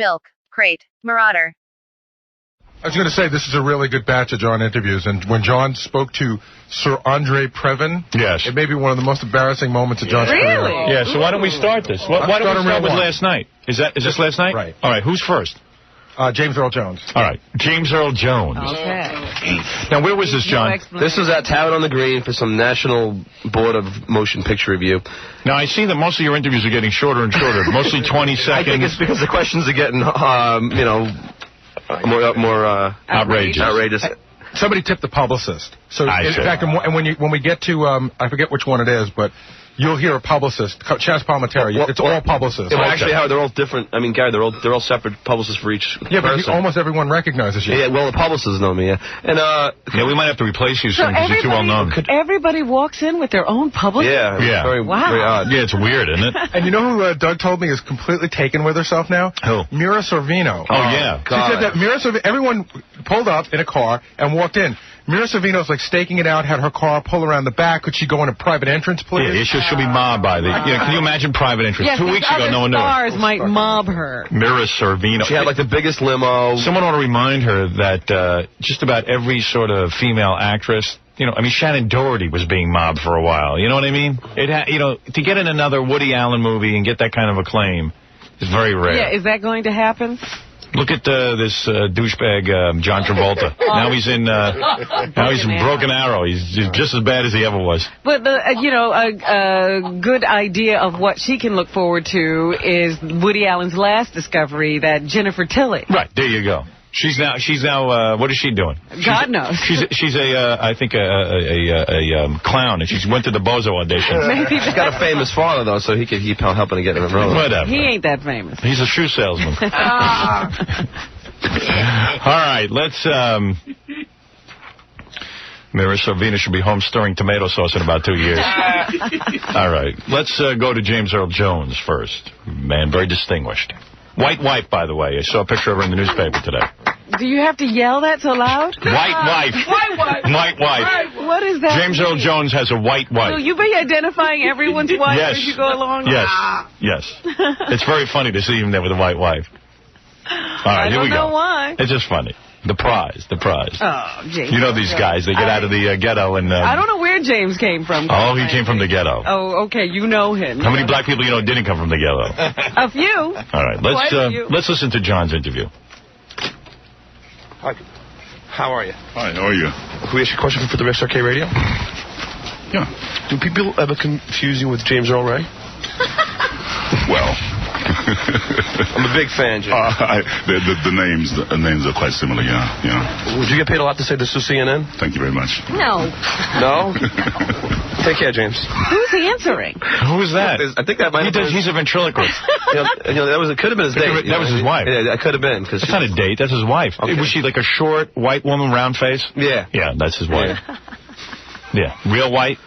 Milk Crate Marauder. I was going to say, this is a really good batch of John interviews, and when John spoke to Sir Andre Previn, yes, it may be one of the most embarrassing moments of John's career. Really? Yeah, so why don't we start this? Why don't we start with last night? Is this last night? Right. All right, who's first? James Earl Jones. All right, James Earl Jones. Okay. Now, where was this, John? This was at Tavern on the Green for some National Board of Motion Picture Review. Now, I see that most of your interviews are getting shorter and shorter, mostly 20 seconds. I think it's because the questions are getting, more outrageous. Somebody tipped the publicist. So, in fact, and when we get to, I forget which one it is, but you'll hear a publicist, Chaz Palminteri. It's all publicists. Well, actually, Howard, they're all different. I mean, Gary, they're all separate publicists for each person. But almost everyone recognizes you. Yeah, well, the publicists know me, yeah. And, yeah, we might have to replace you soon because you're too well known. Everybody walks in with their own publicist? Yeah. Very odd. Yeah, it's weird, isn't it? And you know who Doug told me is completely taken with herself now? Who? Mira Sorvino. Oh, yeah. God. She said that Mira Sorvino, everyone pulled up in a car and walked in. Mira Sorvino's like staking it out, had her car pull around the back. Could she go in a private entrance, please? Yeah, she'll be mobbed by the... can you imagine private entrance? Yes, 2 weeks ago, no one knew. Stars might mob her. Mira Sorvino. She had like the biggest limo. Someone ought to remind her that just about every sort of female actress... Shannon Doherty was being mobbed for a while. You know what I mean? To get in another Woody Allen movie and get that kind of acclaim is very rare. Yeah, is that going to happen? Look at this douchebag John Travolta. Now he's in Broken Arrow. He's just as bad as he ever was. But a good idea of what she can look forward to is Woody Allen's last discovery, that Jennifer Tilly. Right, there you go. She's now. What is she doing? God knows. She's I think a clown, and she went to the Bozo audition. Maybe she's got a famous father though, so he could keep helping to get in the role. Whatever. He ain't that famous. He's a shoe salesman. All right, let's. Mira Sorvino should be home stirring tomato sauce in about 2 years. All right, let's go to James Earl Jones first. Man, very distinguished. White wife, by the way. I saw a picture of her in the newspaper today. Do you have to yell that so loud? White wife. White wife. White wife. What is that? James Earl Jones has a white wife. Will you be identifying everyone's wife as you go along? Yes. Yes. It's very funny to see him there with a white wife. All right, here we go. I don't know why. It's just funny. The prize. Oh, James. You know these guys, they get out of the ghetto and... I don't know where James came from. Oh, he came from the ghetto. Oh, okay, you know him. How many black people you know didn't come from the ghetto? A few. All right, let's listen to John's interview. Hi. How are you? Hi, how are you? Can we ask you a question for the XRK Radio? Yeah. Do people ever confuse you with James Earl Ray? Well... I'm a big fan, Jim. The names are quite similar, yeah. Would you get paid a lot to say this to CNN? Thank you very much. No. No? Take care, James. Who's answering? Who's that? I think that might have been... He's a ventriloquist. It could have been his date. That was his wife. Yeah, that could have been. That's not a date. That's his wife. Okay. Was she like a short, white woman, round face? Yeah. Yeah, that's his wife. Yeah. Real white?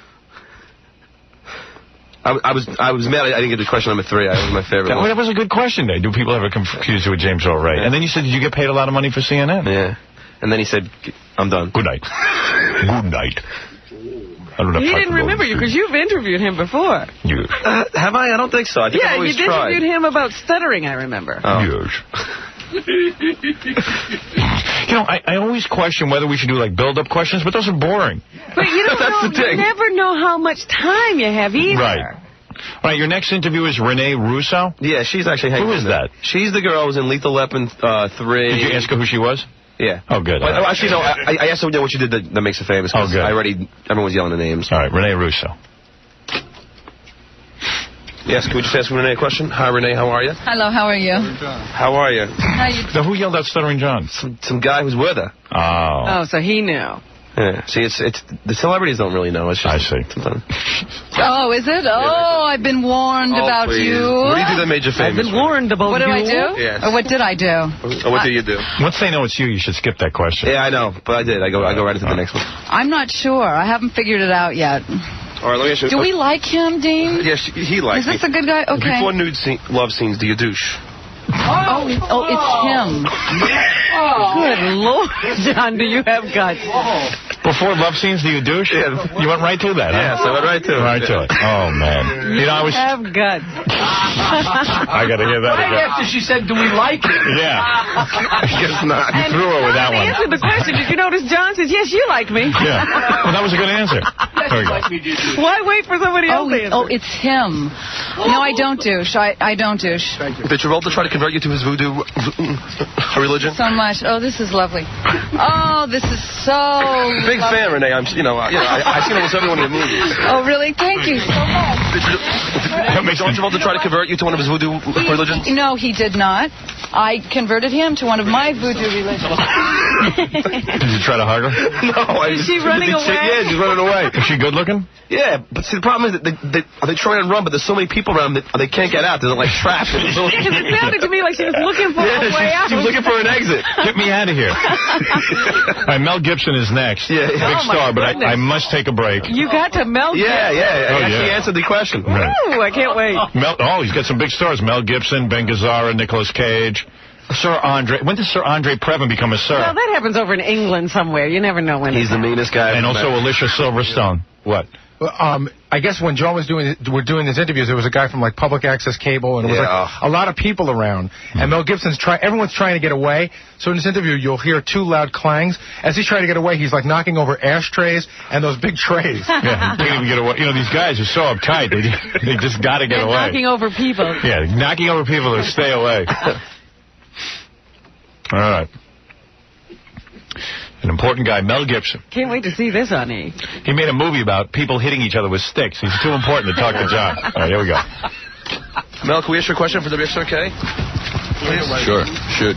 I was mad I didn't get to question number 3. That was my favorite one. That was a good question, though. Do people ever confuse you with James Earl Ray? Yeah. And then you said, did you get paid a lot of money for CNN? Yeah. And then he said, I'm done. Good night. Good night. I don't know. He didn't remember you because you've interviewed him before. Yes. Have I? I don't think so. I think I've always tried. You interviewed him about stuttering, I remember. Oh. Yes. I always question whether we should do like build-up questions, but those are boring. But you don't you never know how much time you have either. Right. All right, your next interview is Rene Russo? Yeah, she's actually hanging. Who is that? She's the girl who was in Lethal Weapon 3. Did you ask her who she was? Yeah. Oh, good. Well, actually, no, I asked her what she did that makes her famous. Oh, good. Everyone's yelling the names. All right, Rene Russo. Yes, can we just ask Rene a question? Hi, Rene, how are you? Hello, how are you? How are you? Now, who yelled out Stuttering John? Some guy who's with her. Oh. So he knew. Yeah. See, it's the celebrities don't really know. It's just, I see. Oh, is it? Oh, I've been warned about please. you. What do you do that made you famous? I've been warned about What you. do I do? Yes. Or what did I do? Or what do you do? Once they know it's you should skip that question. Yeah, I know, but I did. I go right into the next one. I'm not sure. I haven't figured it out yet. All right, let me ask you. Do we like him, Dean? Yes, he likes me. Is this a good guy? Okay. Before nude love scenes, do you douche? Oh, it's him. Good Lord, John, do you have guts? Before love scenes, do you douche? Yeah. You went right to that, huh? Yes, I went right to it. Right to it. Oh, man. You know, I was... have guts. I got to hear that Right again. after she said, do we like it? Yeah. I guess not. You threw her with that one. Answer the question. Did you notice John says, yes, you like me? Yeah. Well, that was a good answer. There we go. Why wait for somebody else to answer? Oh, it's him. No, I don't douche. I don't douche. Did Travolta try to convert you to his voodoo religion? So much. Oh, this is lovely. Oh, this is so Big lovely. fan, Rene. I've seen almost every one of your movies. Oh, really? Thank you so much. Did John Travolta try to convert you to one of his voodoo religions? No, he did not. I converted him to one of my voodoo religions. Did you try to hug her? No. Is she running away? Yeah, she's running away. Is she good looking? Yeah, but see, the problem is that they try and run, but there's so many people around that they can't get out. They're like trapped. Because it sounded to me like she was looking for a way out. She was looking for an exit. Get me out of here. All right, Mel Gibson is next. Yeah. Big Oh, my star, but goodness. I must take a break. You got to Mel Gibson. Yeah. I actually answered the question. Right. Ooh, I can't wait. He's got some big stars. Mel Gibson, Ben Gazzara, Nicolas Cage, Sir Andre. When did Sir Andre Previn become a sir? Well, that happens over in England somewhere. You never know when. He's the meanest guy. And also Alicia Silverstone. What? I guess when John was doing these interviews, there was a guy from like Public Access Cable, and it was like a lot of people around. And Mel Gibson's everyone's trying to get away. So in this interview, you'll hear two loud clangs. As he's trying to get away, he's like knocking over ashtrays and those big trays. Yeah, he can't even get away. You know, these guys are so uptight. They just got to get away. Knocking over people. Yeah, knocking over people to stay away. All right. An important guy, Mel Gibson. Can't wait to see this on E! He made a movie about people hitting each other with sticks. He's too important to talk to John. All right, here we go. Mel, can we ask you a question for WXRK? Sure, shoot.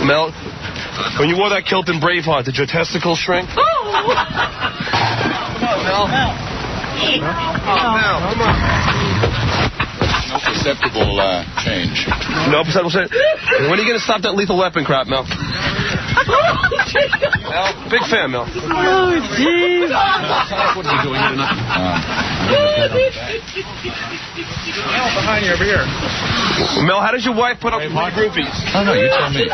Mel, when you wore that kilt in Braveheart, did your testicles shrink? Come on, Mel. Mel, come on. No perceptible change. No perceptible change. When are you going to stop that lethal weapon crap, Mel? Mel, big fan, Mel. Oh, jeez. What are you doing tonight? Mel, behind you over here. Mel, how does your wife put up with my groupies? Oh, no, you tell me.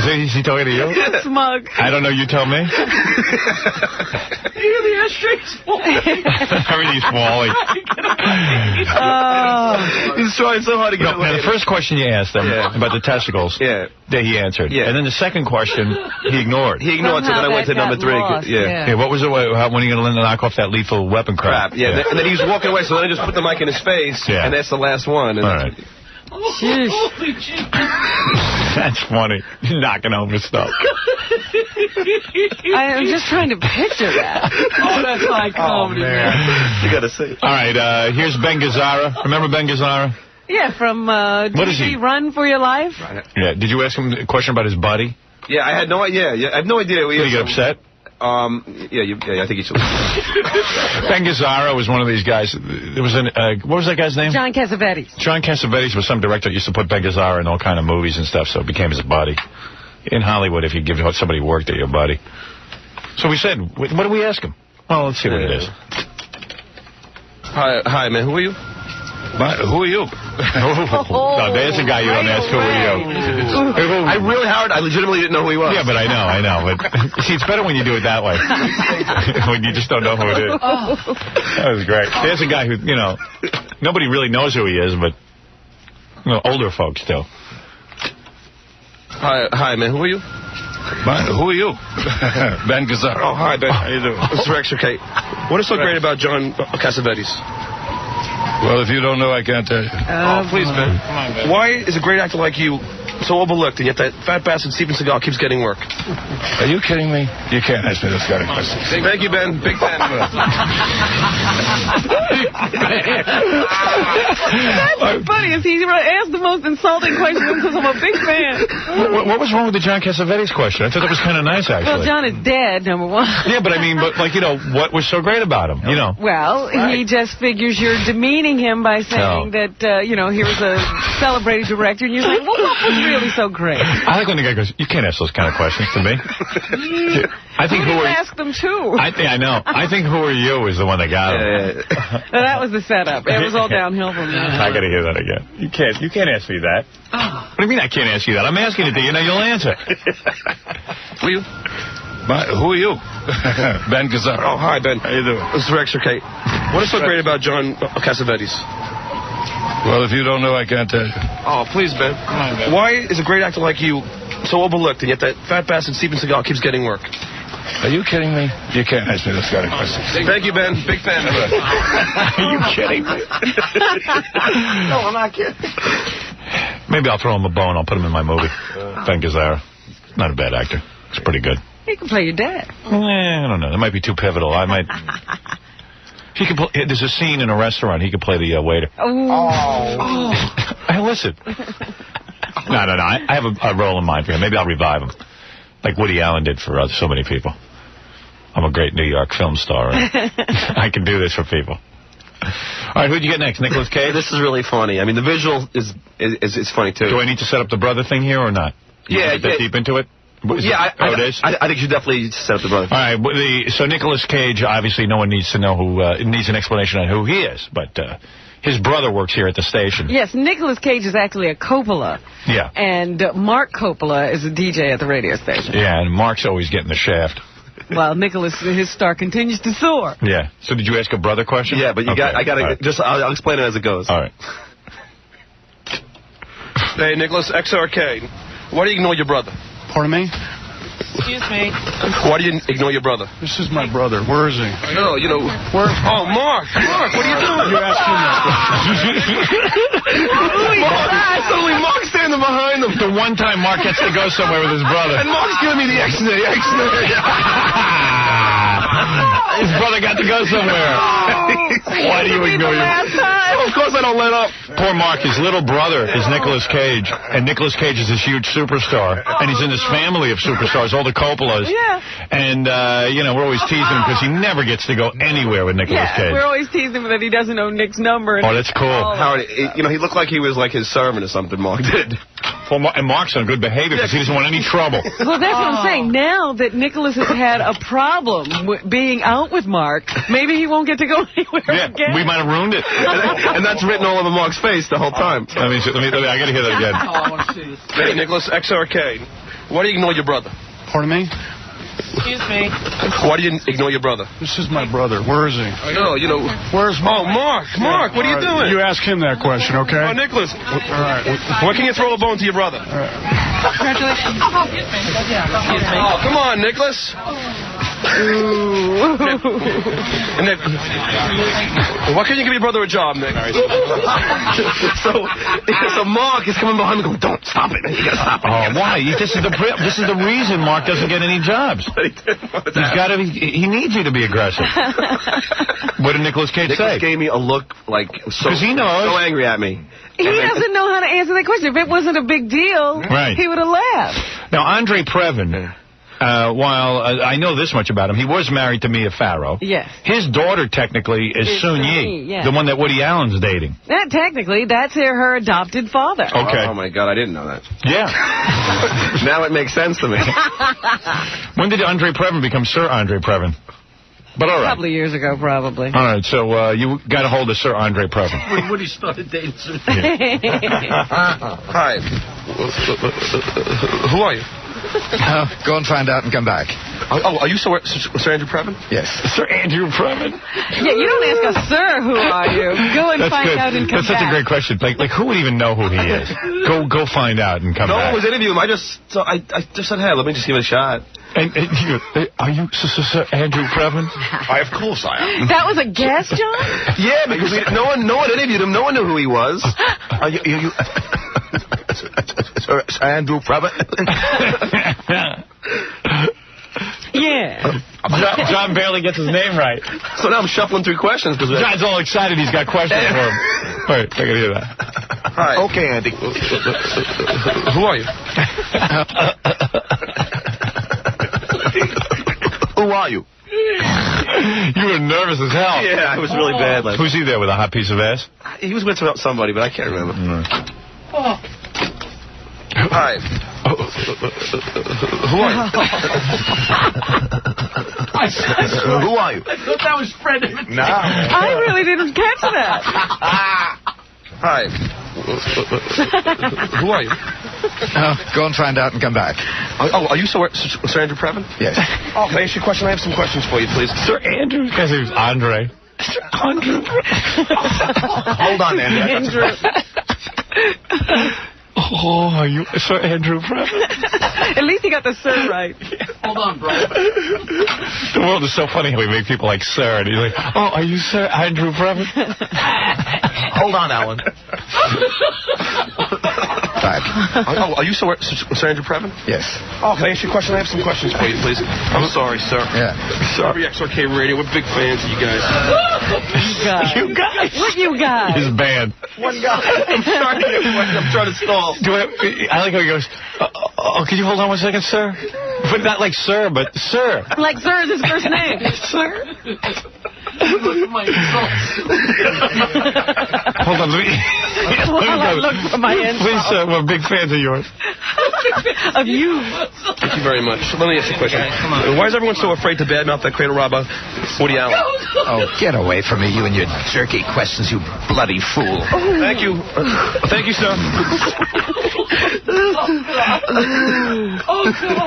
Is he talking to you? Smug. I don't know. You tell me. The ashtray's falling. Everything's falling. He's trying so hard to get away. Now, the first question you asked him about the testicles, that he answered. Yeah. And then the second question, he ignored. He ignored it, and then I went to number 3. Lost, Yeah. Yeah, what was it? When are you going to knock off that lethal weapon crap? Yeah. And then he was walking away, so then I just put the mic in his face, and that's the last one. And all right. That's funny. You're knocking over stuff. I'm just trying to picture that. Oh, that's high comedy, man. You got to see it. All right, here's Ben Gazzara. Remember Ben Gazzara? Yeah, from What is he? Run for Your Life? Yeah. Did you ask him a question about his buddy? Yeah, I had no idea. Yeah, I have no idea. Did he get upset? I think he should. Ben Gazzara was one of these guys. There was what was that guy's name? John Cassavetes. John Cassavetes was some director that used to put Ben Gazzara in all kind of movies and stuff, so it became his buddy. In Hollywood, if you give somebody work, they're your buddy. So we said, what do we ask him? Oh, let's see what it is. Hi, man. Who are you? Who are you? No, there's a guy you don't ask who are you. I legitimately didn't know who he was. Yeah, but I know. But see, it's better when you do it that way. When you just don't know who it is. That was great. There's a guy who, nobody really knows who he is, but older folks do. Hi, man. Who are you? Who are you? Ben Gazzara. Oh, hi, Ben. How you doing? This is Rex, okay. What is so great about John Cassavetes? Well, if you don't know, I can't tell you. Please, Ben. Come on, Ben. Why is a great actor like you so overlooked, and yet that fat bastard Steven Seagal keeps getting work? Are you kidding me? You can't ask me this kind of question. Thank you, Ben. Big fan. That's funny. Is he asked the most insulting question because I'm a big fan. What was wrong with the John Cassavetes question? I thought that was kind of nice, actually. Well, John is dead, number one. Yeah, but I mean, what was so great about him? Well, he just figures you're demeaning him by saying that, here's a celebrated director, and you're like, well, was really so great? I like when the guy goes, you can't ask those kind of questions to me. I think who ask them too. I know. I think who are you is the one that got him. No, that was the setup. It was all downhill from there. I got to hear that again. You can't ask me that. What do you mean I can't ask you that? I'm asking it to you, now you'll answer. Who are you? Who are you? Ben Gazzara. Oh, hi, Ben. How you doing? This is Rex or Kate. What is so great about John Cassavetes? Well, if you don't know, I can't tell you. Oh, please, Ben. Come on, Ben. Why is a great actor like you so overlooked, and yet that fat bastard Steven Seagal keeps getting work? Are you kidding me? You can't ask me this kind of question. Thank you, Ben. Big fan of it. Are you kidding me? No, I'm not kidding. Maybe I'll throw him a bone. I'll put him in my movie. Ben Gazzara. Not a bad actor. It's pretty good. He can play your dad. I don't know. That might be too pivotal. I might... He could play... There's a scene in a restaurant. He could play the waiter. Oh. Hey, listen. No. I have a role in mind for him. Maybe I'll revive him. Like Woody Allen did for so many people. I'm a great New York film star. I can do this for people. All right, who'd you get next? Nicolas Cage? This is really funny. I mean, the visual is funny, too. Do I need to set up the brother thing here or not? Yeah. Get that deep into it? It is? I think you definitely set up the brother. All right, so Nicolas Cage, obviously no one needs to know needs an explanation on who he is, but his brother works here at the station. Yes, Nicolas Cage is actually a Coppola. Yeah. And Mark Coppola is a DJ at the radio station. Yeah, and Mark's always getting the shaft. While Nicholas, his star continues to soar. Yeah. So did you ask a brother question? Yeah, but I got to, right. I'll explain it as it goes. All right. Hey, Nicholas, XRK. Why do you ignore your brother? Pardon me? Excuse me. Why do you ignore your brother? This is my brother. Where is he? No, you know. Where? Oh, Mark, what are you doing? You asked him that Mark, suddenly Mark's standing behind him. The one time Mark gets to go somewhere with his brother. And Mark's giving me the X-nay. His brother got to go somewhere. Why do you ignore your... Of course I don't let up. Poor Mark, his little brother is Nicolas Cage, and Nicolas Cage is this huge superstar, and he's in this family of superstars, all the Coppolas. Yeah. And, we're always teasing him because he never gets to go anywhere with Nicolas Cage. We're always teasing him that he doesn't know Nick's number. Oh, that's cool. Howard, he looked like he was like his servant or something, Mark did. And Mark's on good behavior because he doesn't want any trouble. Well, that's what I'm saying. Now that Nicholas has had a problem with being out with Mark, maybe he won't get to go anywhere again. We might have ruined it. And that's written all over Mark's face the whole time. I got to hear that again. Oh, I want to see this. Hey, Nicholas, XRK. Why do you ignore your brother? Pardon me? Excuse me. Why do you ignore your brother? This is my brother. Where is he? No, you know. Where's Oh, Mark, what are you doing? You ask him that question, okay? Oh, Nicholas. All right. Why can't you throw a bone to your brother? Congratulations. Excuse me. Oh, come on, Nicholas. And then, why can't you give your brother a job, Nick? So Mark is coming behind me going, don't stop it. You gotta stop it. Oh, why? This is the reason Mark doesn't get any jobs. He needs you to be aggressive. What did Nicolas Cage say? Nicholas gave me a look like so angry at me. He doesn't know how to answer that question. If it wasn't a big deal, he would have laughed. Now, Andre Previn, while I know this much about him, he was married to Mia Farrow. Yes. His daughter, technically, is Sun Yi, the one that Woody Allen's dating. Technically, that's her adopted father. Okay. Oh, my God, I didn't know that. Yeah. Now it makes sense to me. When did Andre Previn become Sir Andre Previn? But all right. A couple of years ago, probably. All right, so you got a hold of Sir Andre Previn. When Woody started dating Sir. Hi. Who are you? Go and find out and come back. Are you Sir Andrew Previn? Yes. Sir Andrew Previn? Yeah, you don't ask us, sir, who are you? Go and find out and come back. That's such a great question. Like who would even know who he is? Go find out and come back. No one was interviewing him. I just said, hey, let me just give it a shot. And are you Sir Andrew Previn? Of course I am. That was a guess, John? Yeah, because no one interviewed him. No one knew who he was. Are you Sir Andrew Previn? Yeah. John barely gets his name right. So now I'm shuffling through questions. John's all excited he's got questions for him. All right, I can hear that. Hi. Okay, Andy. Who are you? Who are you? You were nervous as hell. Yeah, I was really bad. Who's he there with, a hot piece of ass? He was with somebody, but I can't remember. Hi. Who are you? Who are you? I thought that was Fred. I really didn't catch that. Hi. Who are you? Go and find out and come back. Oh, are you Sir Andrew Previn? Yes. Oh, can I ask you a question? I have some questions for you, please. Sir Andrew. His name's Andre. Sir Andrew. Hold on, Andrew. Oh, are you Sir Andrew Previn? At least he got the sir right. Hold on, bro. The world is so funny how we make people like Sir, and he's like, oh, are you Sir Andrew Previn? Hold on, Alan. Oh, are you Sir Andrew Previn? Yes. Oh, can I ask you a question? I have some questions for you, please. I'm sorry, sir. Yeah. Sorry, XRK Radio. We're big fans of you guys. You guys? What you guys? His band. One guy. I'm trying to stall. I like how he goes, can you hold on 1 second, sir? But not like sir, but sir. Like sir is his first name. Sir? Look at my results. Hold on, let me look for my insults. Please, sir, we're big fans of yours. Of you. Thank you very much. Let me ask you a question. Why is everyone so afraid to badmouth that cradle robber, Woody Allen? Oh, get away from me, you and your jerky questions, you bloody fool. Thank you. Thank you, sir.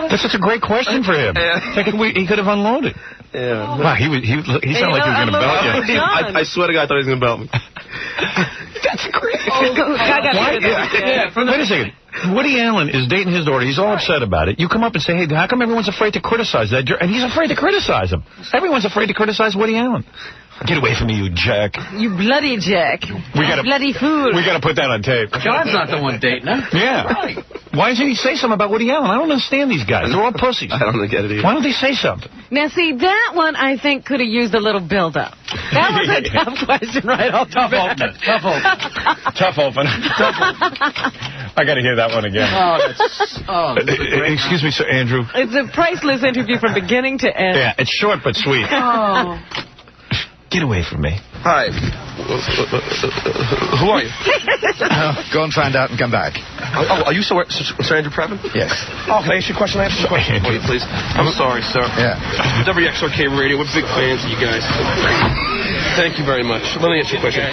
That's such a great question for him. He could have unloaded. Yeah. Wow, he sounded like he was going to belt you. I swear to God, I thought he was going to belt me. That's great. Wait a second. Woody Allen is dating his daughter. He's all upset about it. You come up and say, hey, how come everyone's afraid to criticize that? And he's afraid to criticize him. Everyone's afraid to criticize Woody Allen. Get away from me, you jack. You bloody jack. Bloody fool. We got to put that on tape. John's not the one dating her. Yeah. Right. Why doesn't he say something about Woody Allen? I don't understand these guys. They're all pussies. I don't get it either. Why don't they say something? Now, see, that one I think could have used a little build-up. That was a tough question right off the bat. Tough open. I got to hear that one again. Excuse me, Sir Andrew. It's a priceless interview from beginning to end. Yeah, it's short but sweet. Oh. Get away from me. Hi. Who are you? Go and find out and come back. Oh, are you Sir Andrew Previn? Yes. Oh, can I ask you a question? I have some questions for you, please. I'm sorry, sir. Yeah. WXRK Radio. We're big fans of you guys. Thank you very much. Let me ask you a question.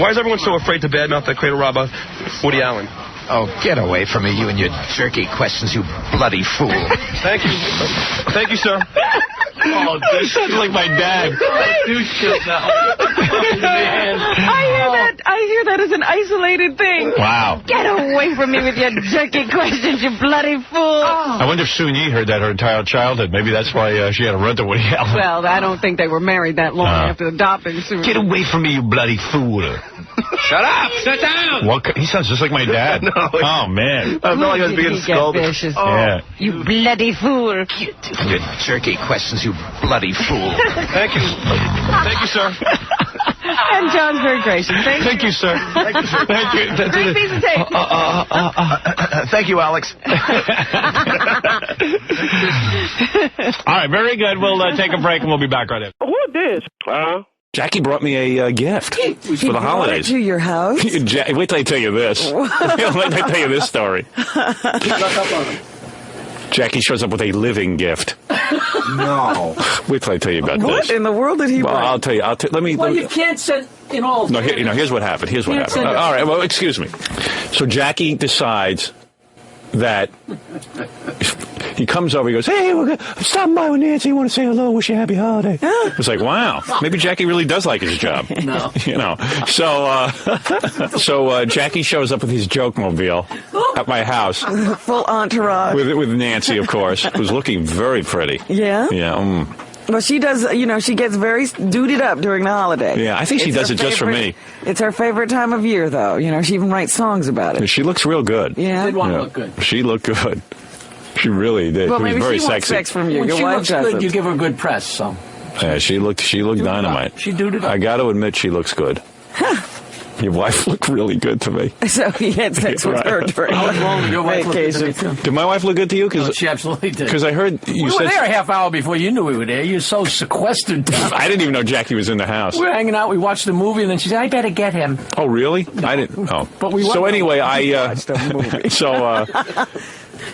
Why is everyone so afraid to badmouth that cradle robber, Woody Allen? Oh, get away from me, you and your jerky questions, you bloody fool. Thank you. Thank you, sir. Oh, this sounds like my dad. I hear that as an isolated thing. Wow. Get away from me with your jerky questions, you bloody fool. I wonder if Soon Yi heard that her entire childhood. Maybe that's why she had to run to Woody Allen. Well, I don't think they were married that long after adopting Soon. Get away from me, you bloody fool. Shut up! Sit down! He sounds just like my dad. Oh, man. I felt like I was being scolded. Yeah. You bloody fool. Your jerky questions, you bloody fool. Thank you. Thank you, sir. And John's very gracious. Thank you, sir. Thank you, sir. Thank you. Great piece of tape. Thank you, Alex. All right, very good. We'll take a break and we'll be back right in. Who is this? Jackie brought me a gift for the holidays. To your house? Wait till I tell you this. Wait till I tell you this story. Jackie shows up with a living gift. No. Wait till I tell you about this. What in the world did he bring? I'll tell you. Let me. Well, you can't send in all. No, here's what happened. Here's what happened. All right. Well, excuse me. So Jackie decides that he comes over. He goes, "Hey, I'm stopping by with Nancy. Want to say hello? Wish you a happy holiday." It's like, wow. Maybe Jackie really does like his job. No. So Jackie shows up with his joke mobile at my house. Full entourage. With Nancy, of course, who's looking very pretty. Yeah? Yeah. Well, she does, she gets very dooted up during the holiday. Yeah, I think she does it just for me. It's her favorite time of year, though. She even writes songs about it. She looks real good. Yeah? Did want to look good. She looked good. She really did. Well, she was maybe very she wants sexy. sex from you. When Your she wife looks doesn't. good, you give her good press, so. Yeah, she looked dynamite. She dooted up. I got to admit, she looks good. Your wife looked really good to me. So he had sex with her during Your wife vacation. Did my wife look good to you? No, she absolutely did. Because I heard you we said... were there a half hour before you knew we were there. You were so sequestered. I didn't even know Jackie was in the house. We were hanging out. We watched the movie, and then she said, "I better get him." Oh, really? I didn't. Oh, but we. So anyway,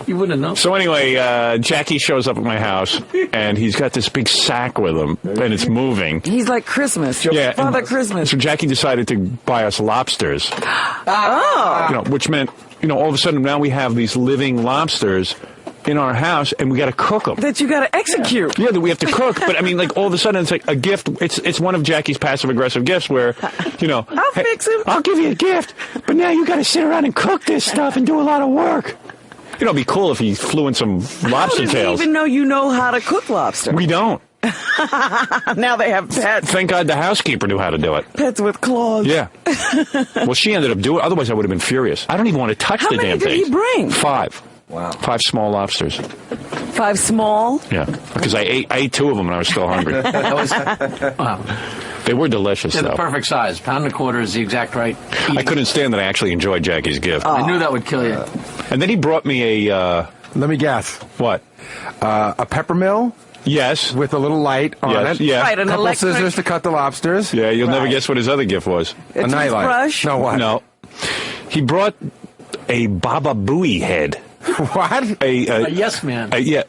You wouldn't know. So anyway, Jackie shows up at my house, and he's got this big sack with him, and it's moving. He's like Christmas. Father Christmas. So Jackie decided to buy us lobsters. Which meant, all of a sudden now we have these living lobsters in our house, and we got to cook them. That you got to execute. Yeah, that we have to cook. But I mean, like all of a sudden, it's like a gift. It's one of Jackie's passive-aggressive gifts where, I'll fix him. I'll give you a gift, but now you got to sit around and cook this stuff and do a lot of work. It'd be cool if he flew in some lobster tails. How does he even know you know how to cook lobster? We don't. Now they have pets. Thank God the housekeeper knew how to do it. Pets with claws. Yeah. Well, she ended up doing it. Otherwise, I would have been furious. I don't even want to touch the damn thing. How many did he bring? 5. Wow. 5 small lobsters. 5 small? Yeah. Because I ate 2 of them and I was still hungry. Wow. They were delicious, They're though. the perfect size. £1.25 is the exact right. I couldn't stand that I actually enjoyed Jackie's gift. I knew that would kill you. And then he brought me a... Let me guess. What? A pepper mill? Yes. With a little light on it. Yeah. Right, a couple scissors to cut the lobsters. Yeah, you'll never guess what his other gift was. A nightlight. Brush? No, what? No. He brought a Baba Booey head. What? A yes man. Yeah,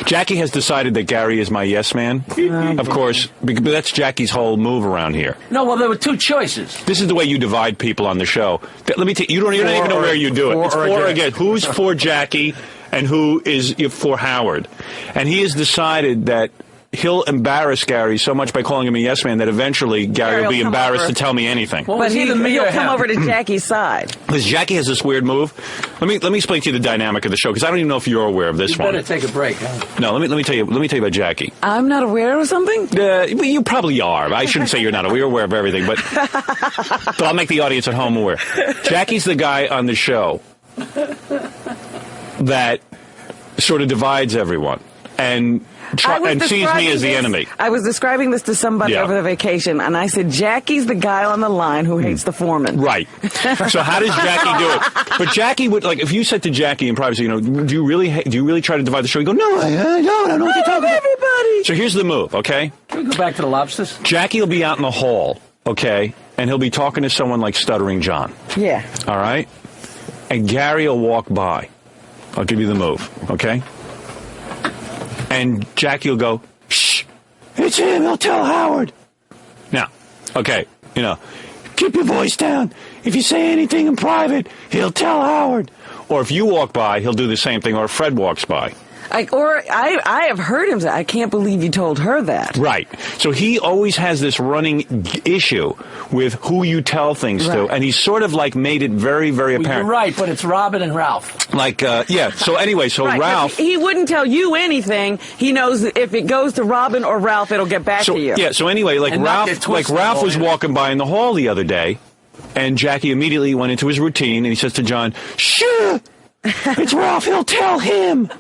Jackie has decided that Gary is my yes man. Of course, because that's Jackie's whole move around here. No, well, there were 2 choices. This is the way you divide people on the show. Let me tell you, you don't even know where you do it. It's for or against. Who's for Jackie and who is for Howard? And he has decided that he'll embarrass Gary so much by calling him a yes man that eventually Gary will be embarrassed to tell me anything. Well, But he'll come over to Jackie's side. Because Jackie has this weird move. Let me explain to you the dynamic of the show, because I don't even know if you're aware of this You better one. take a break, huh? No, let me tell you about Jackie. I'm not aware of something? You probably are. I shouldn't say you're not aware. You're aware of everything, but I'll make the audience at home aware. Jackie's the guy on the show that sort of divides everyone and sees me as the enemy. I was describing this to somebody over the vacation, and I said, Jackie's the guy on the line who hates the foreman. Right. So how does Jackie do it? But Jackie would, like, if you said to Jackie in privacy, do you really try to divide the show? You go, no, I don't. I know what you're talking about. Everybody. So here's the move, okay? Can we go back to the lobsters? Jackie will be out in the hall, okay? And he'll be talking to someone like Stuttering John. Yeah. All right? And Gary will walk by. I'll give you the move, okay? And Jackie will go, shh, it's him, he'll tell Howard. Now, okay, keep your voice down. If you say anything in private, he'll tell Howard. Or if you walk by, he'll do the same thing, or if Fred walks by. I have heard him say, I can't believe you told her that. Right. So he always has this running issue with who you tell things to, and he's sort of like made it very, very apparent. You're right, but it's Robin and Ralph. Like, yeah. So anyway, Right, Ralph... He wouldn't tell you anything. He knows that if it goes to Robin or Ralph, it'll get back to you. Yeah, so anyway, Ralph was walking by in the hall the other day, and Jackie immediately went into his routine, and he says to John, shh, it's Ralph, he'll tell him.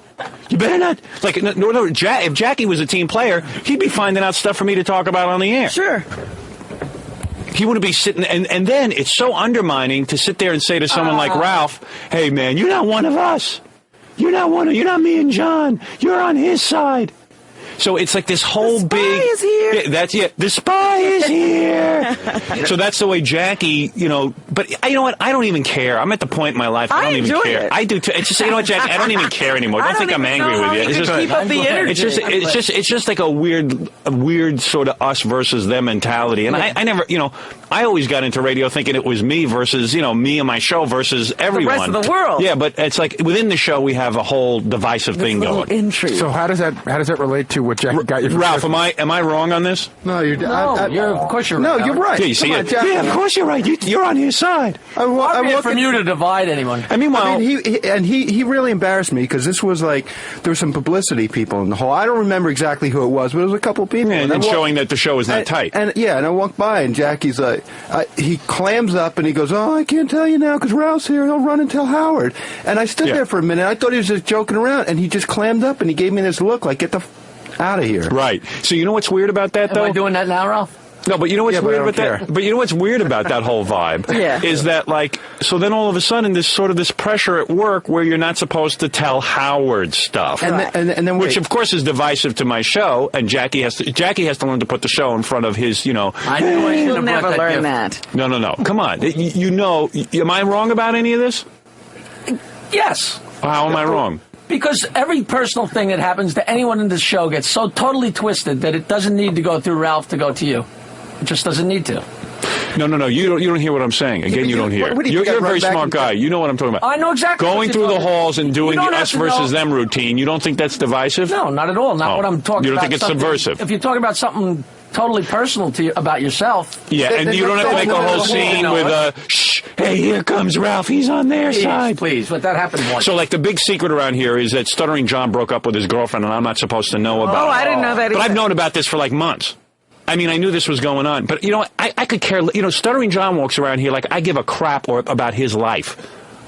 You better not. Like, no. If Jackie was a team player, he'd be finding out stuff for me to talk about on the air. Sure. He wouldn't be sitting, and then it's so undermining to sit there and say to someone like Ralph, hey, man, you're not one of us. You're not me and John. You're on his side. So it's like this whole the spy is here. Yeah, that's it. The spy is here. So that's the way Jackie, but you know what? I don't even care. I'm at the point in my life I don't even care. It. I do too. It's just, Jackie, I don't even care anymore. Don't think I'm angry with you. It's just keep up the energy. It's just like a weird sort of us versus them mentality. And I never, I always got into radio thinking it was me versus, me and my show versus everyone. The rest of the world. Yeah, but it's like within the show we have a whole divisive thing going. Intrigue. So how does that relate to what Jack got you? Ralph, am I wrong on this? No, you're. Of course you're right. No, you're right. Yeah, you see it. Yeah, of course you're right. You're on his side. I want from you to divide anyone. I mean, he really embarrassed me because this was like there were some publicity people in the hall. I don't remember exactly who it was, but it was a couple of people. And showing that the show is not tight. And I walked by and Jackie's like, he clams up and he goes, "Oh, I can't tell you now because Ralph's here. He'll run and tell Howard." And I stood there for a minute. I thought he was just joking around, and he just clammed up and he gave me this look like, "Get the out of here." Right. So you know what's weird about that, though? Am I doing that now, Ralph? No, but you know what's weird about that? But you know what's weird about that whole vibe? Is that, like, so then all of a sudden there's sort of this pressure at work where you're not supposed to tell Howard stuff. And then which, of course, is divisive to my show, and Jackie has to learn to put the show in front of his, I knew I should have never learned that. No. Come on. Am I wrong about any of this? Yes. How am I wrong? Because every personal thing that happens to anyone in this show gets so totally twisted that it doesn't need to go through Ralph to go to you. It just doesn't need to. No. You don't hear what I'm saying. Again, you don't hear. You're a very smart guy. You know what I'm talking about. I know exactly. Going through the halls and doing the us versus them routine. You don't think that's divisive? No, not at all. Not what I'm talking about. You don't think it's subversive? If you're talking about something totally personal to you about yourself. Yeah, and you don't have to make a whole scene with shh, hey, here comes Ralph. He's on their side. Please, but that happened once. So, like, the big secret around here is that Stuttering John broke up with his girlfriend, and I'm not supposed to know about it. Oh, I didn't know that either. But I've known about this for, like, months. I mean, I knew this was going on. But, I could care. Stuttering John walks around here like I give a crap about his life.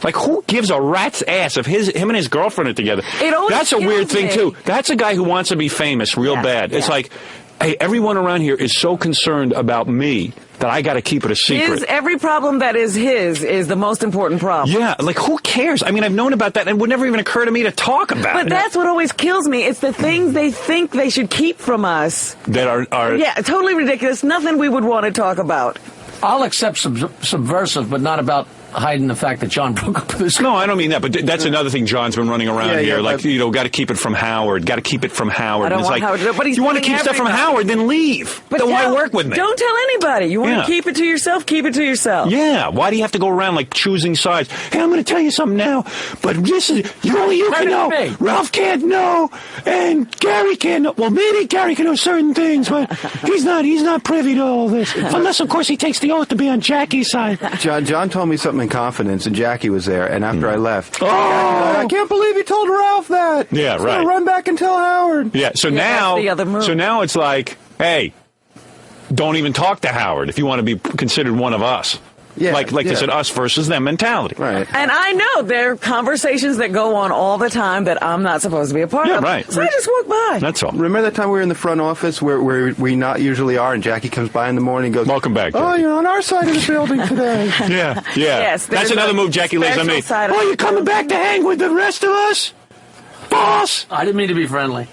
Like, who gives a rat's ass if him and his girlfriend are together? That's a weird thing, too. That's a guy who wants to be famous real bad. It's like, hey, everyone around here is so concerned about me that I got to keep it a secret. Every problem that is his is the most important problem. Yeah, like, who cares? I mean, I've known about that, and it would never even occur to me to talk about it. But that's what always kills me. It's the things they think they should keep from us. That are... Yeah, totally ridiculous. Nothing we would want to talk about. I'll accept subversive, but not about hiding the fact that John broke up with his... No, I don't mean that, but that's another thing John's been running around here. Like, got to keep it from Howard. Got to keep it from Howard. I don't want Howard to, but he's you want to keep stuff from Howard, then leave. But then why work with me? Don't tell anybody. You want to keep it to yourself, keep it to yourself. Yeah, why do you have to go around, like, choosing sides? Hey, I'm going to tell you something now, but this is... Only you can know. Ralph can't know, and Gary can't know. Well, maybe Gary can know certain things, but he's not privy to all this. Unless, of course, he takes the oath to be on Jackie's side. John told me something in confidence, and Jackie was there, and after I left, I can't believe you told Ralph that. Yeah, He's right. gonna run back and tell Howard. Yeah, so now it's like, hey, don't even talk to Howard if you want to be considered one of us. Yeah, like this an us versus them mentality. Right. And I know there are conversations that go on all the time that I'm not supposed to be a part of. Yeah, right. So I just walk by. That's all. Remember that time we were in the front office where we not usually are, and Jackie comes by in the morning and goes, welcome back, Jackie. Oh, you're on our side of the building today. Yeah. Yes, that's another move Jackie lays on me. Oh, you're coming back to hang with the rest of us? Boss! I didn't mean to be friendly.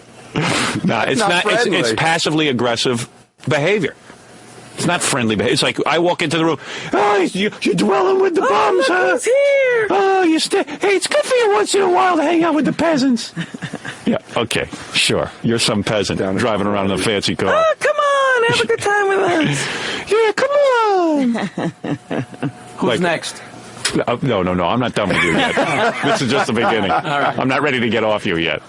No, it's not. It's passively aggressive behavior. It's not friendly behavior. It's like I walk into the room. Oh, you're dwelling with the bums, huh? Who's here? Oh, hey, it's good for you once in a while to hang out with the peasants. Yeah, okay, sure. You're some peasant driving around in a fancy car. Oh, come on, have a good time with us. Yeah, come on. Who's next? No, I'm not done with you yet. This is just the beginning. All right. I'm not ready to get off you yet.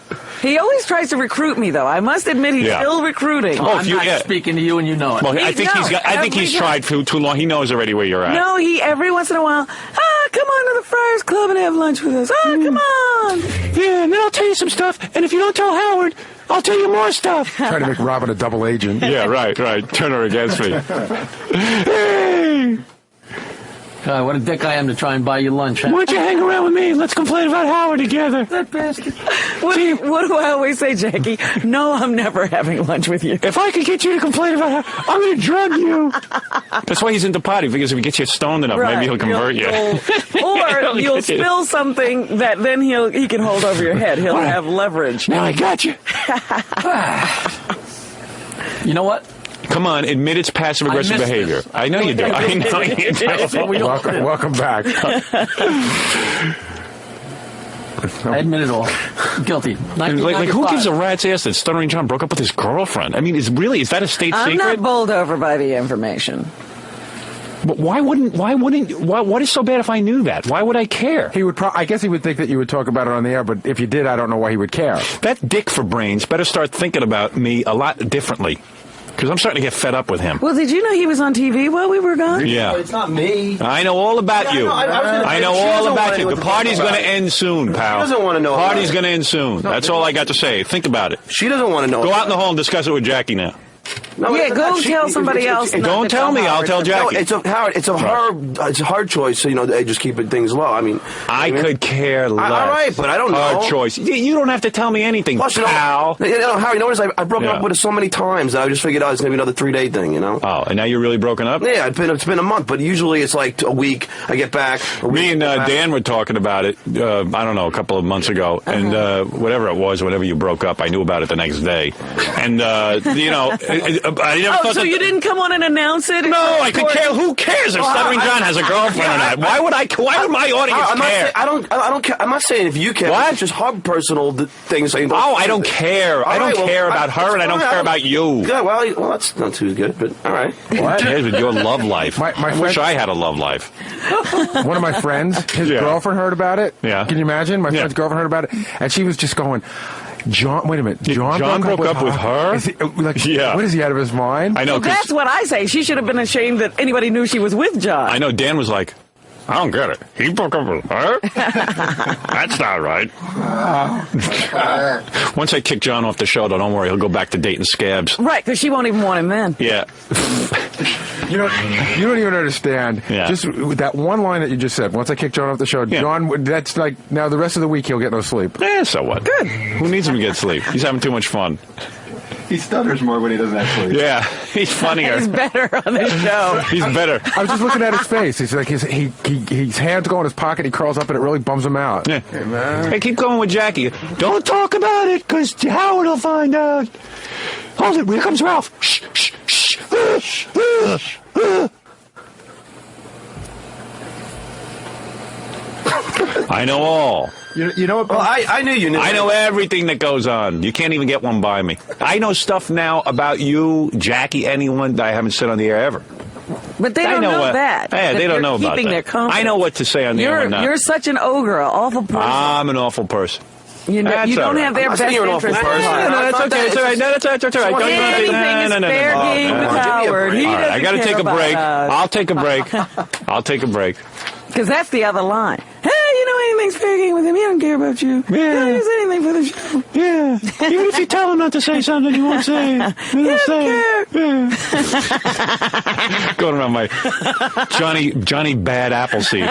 He always tries to recruit me, though. I must admit, he's still recruiting. I'm not speaking to you, and you know it. Well, I think he's tried for too long. He knows already where you're at. No, every once in a while, come on to the Friars Club and have lunch with us. Come on. Yeah, and then I'll tell you some stuff. And if you don't tell Howard, I'll tell you more stuff. Trying to make Robin a double agent. Yeah, right. Turn her against me. Hey! God, what a dick I am to try and buy you lunch. Huh? Why don't you hang around with me? Let's complain about Howard together. That bastard. What do I always say, Jackie? No, I'm never having lunch with you. If I could get you to complain about Howard, I'm going to drug you. That's why he's into potty, because if he gets you stoned enough, maybe he'll convert you. Or you'll spill something that then he can hold over your head. He'll have leverage. Now I got you. You know what? Come on, admit it's passive-aggressive behavior. I know you do. I know you do. Welcome back. I admit it all. Guilty. Like, who gives a rat's ass that Stuttering John broke up with his girlfriend? I mean, is that a state secret? I'm not bowled over by the information. But what is so bad if I knew that? Why would I care? He would I guess he would think that you would talk about it on the air, but if you did, I don't know why he would care. That dick for brains better start thinking about me a lot differently. Because I'm starting to get fed up with him. Well, did you know he was on TV while we were gone? Yeah. It's not me. I know all about you. I know all about you. The party's going to end soon, pal. She doesn't want to know. Party's going to end soon. That's all I got to say. Think about it. She doesn't want to know. Go out in the hall and discuss it with Jackie now. No, yeah, go tell somebody else. Don't tell me. I'll tell Jackie. No, it's a hard choice. So, they just keep things low. I could care less. All right, but I don't know. Hard choice. You don't have to tell me anything, pal. Harry, notice I broke up with her so many times that I just figured out it's going to be another 3-day thing, Oh, and now you're really broken up? Yeah, it's been a month, but usually it's like a week. I get back. Me and Dan were talking about it, I don't know, a couple of months ago, and whatever it was, whenever you broke up, I knew about it the next day. And, I never thought so you didn't come on and announce it? No, I could care. Who cares if Stuttering John has a girlfriend or not? Why would my audience care? I don't care. I'm not saying if you care. What? It's just hard personal things. I don't care. I don't care about her, and I don't care about you. Yeah, well, that's not too good, but all right. What? Here's with your love life. I wish I had a love life. One of my friends, his girlfriend heard about it. Yeah. Can you imagine? My friend's girlfriend heard about it, and she was just going, John, wait a minute. John broke up with her? What is he, out of his mind? I know. That's what I say. She should have been ashamed that anybody knew she was with John. I know. Dan was like, I don't get it. He broke up with her? That's not right. Once I kick John off the show, though, don't worry. He'll go back to dating scabs. Right, because she won't even want him then. Yeah. You don't even understand. Yeah. Just that one line that you just said. Once I kick John off the show, John, that's like, now the rest of the week he'll get no sleep. Yeah, so what? Good. Who needs him to get sleep? He's having too much fun. He stutters more when he doesn't have sleep. Yeah, he's funnier. He's better on the show. He's better. I was just looking at his face. He's like, his hands go in his pocket, he curls up, and it really bums him out. Yeah. Hey, keep going with Jackie. Don't talk about it, because Howard will find out. Hold it, here comes Ralph. Shh, shh, shh. I know all. You know what? Well, I knew you knew. I know everything that goes on. You can't even get one by me. I know stuff now about you, Jackie, anyone that I haven't said on the air ever. But they don't know that. Yeah, they don't know about keeping their that. confidence. I know what to say on the air and not. You're such an ogre, an awful person. I'm an awful person. You don't have their best interest at heart. No, it's okay. It's all right. No, that's all right. Anything is fair game with Howard. He doesn't I got to take a break. us. I'll take a break. I'll take a break. Because that's the other line. Hey, anything's fair game with him. He doesn't care about you. He doesn't do anything for the show. Yeah. Even if you tell him not to say something, he won't say it. He doesn't care. Yeah. Going around my Johnny Bad Appleseed,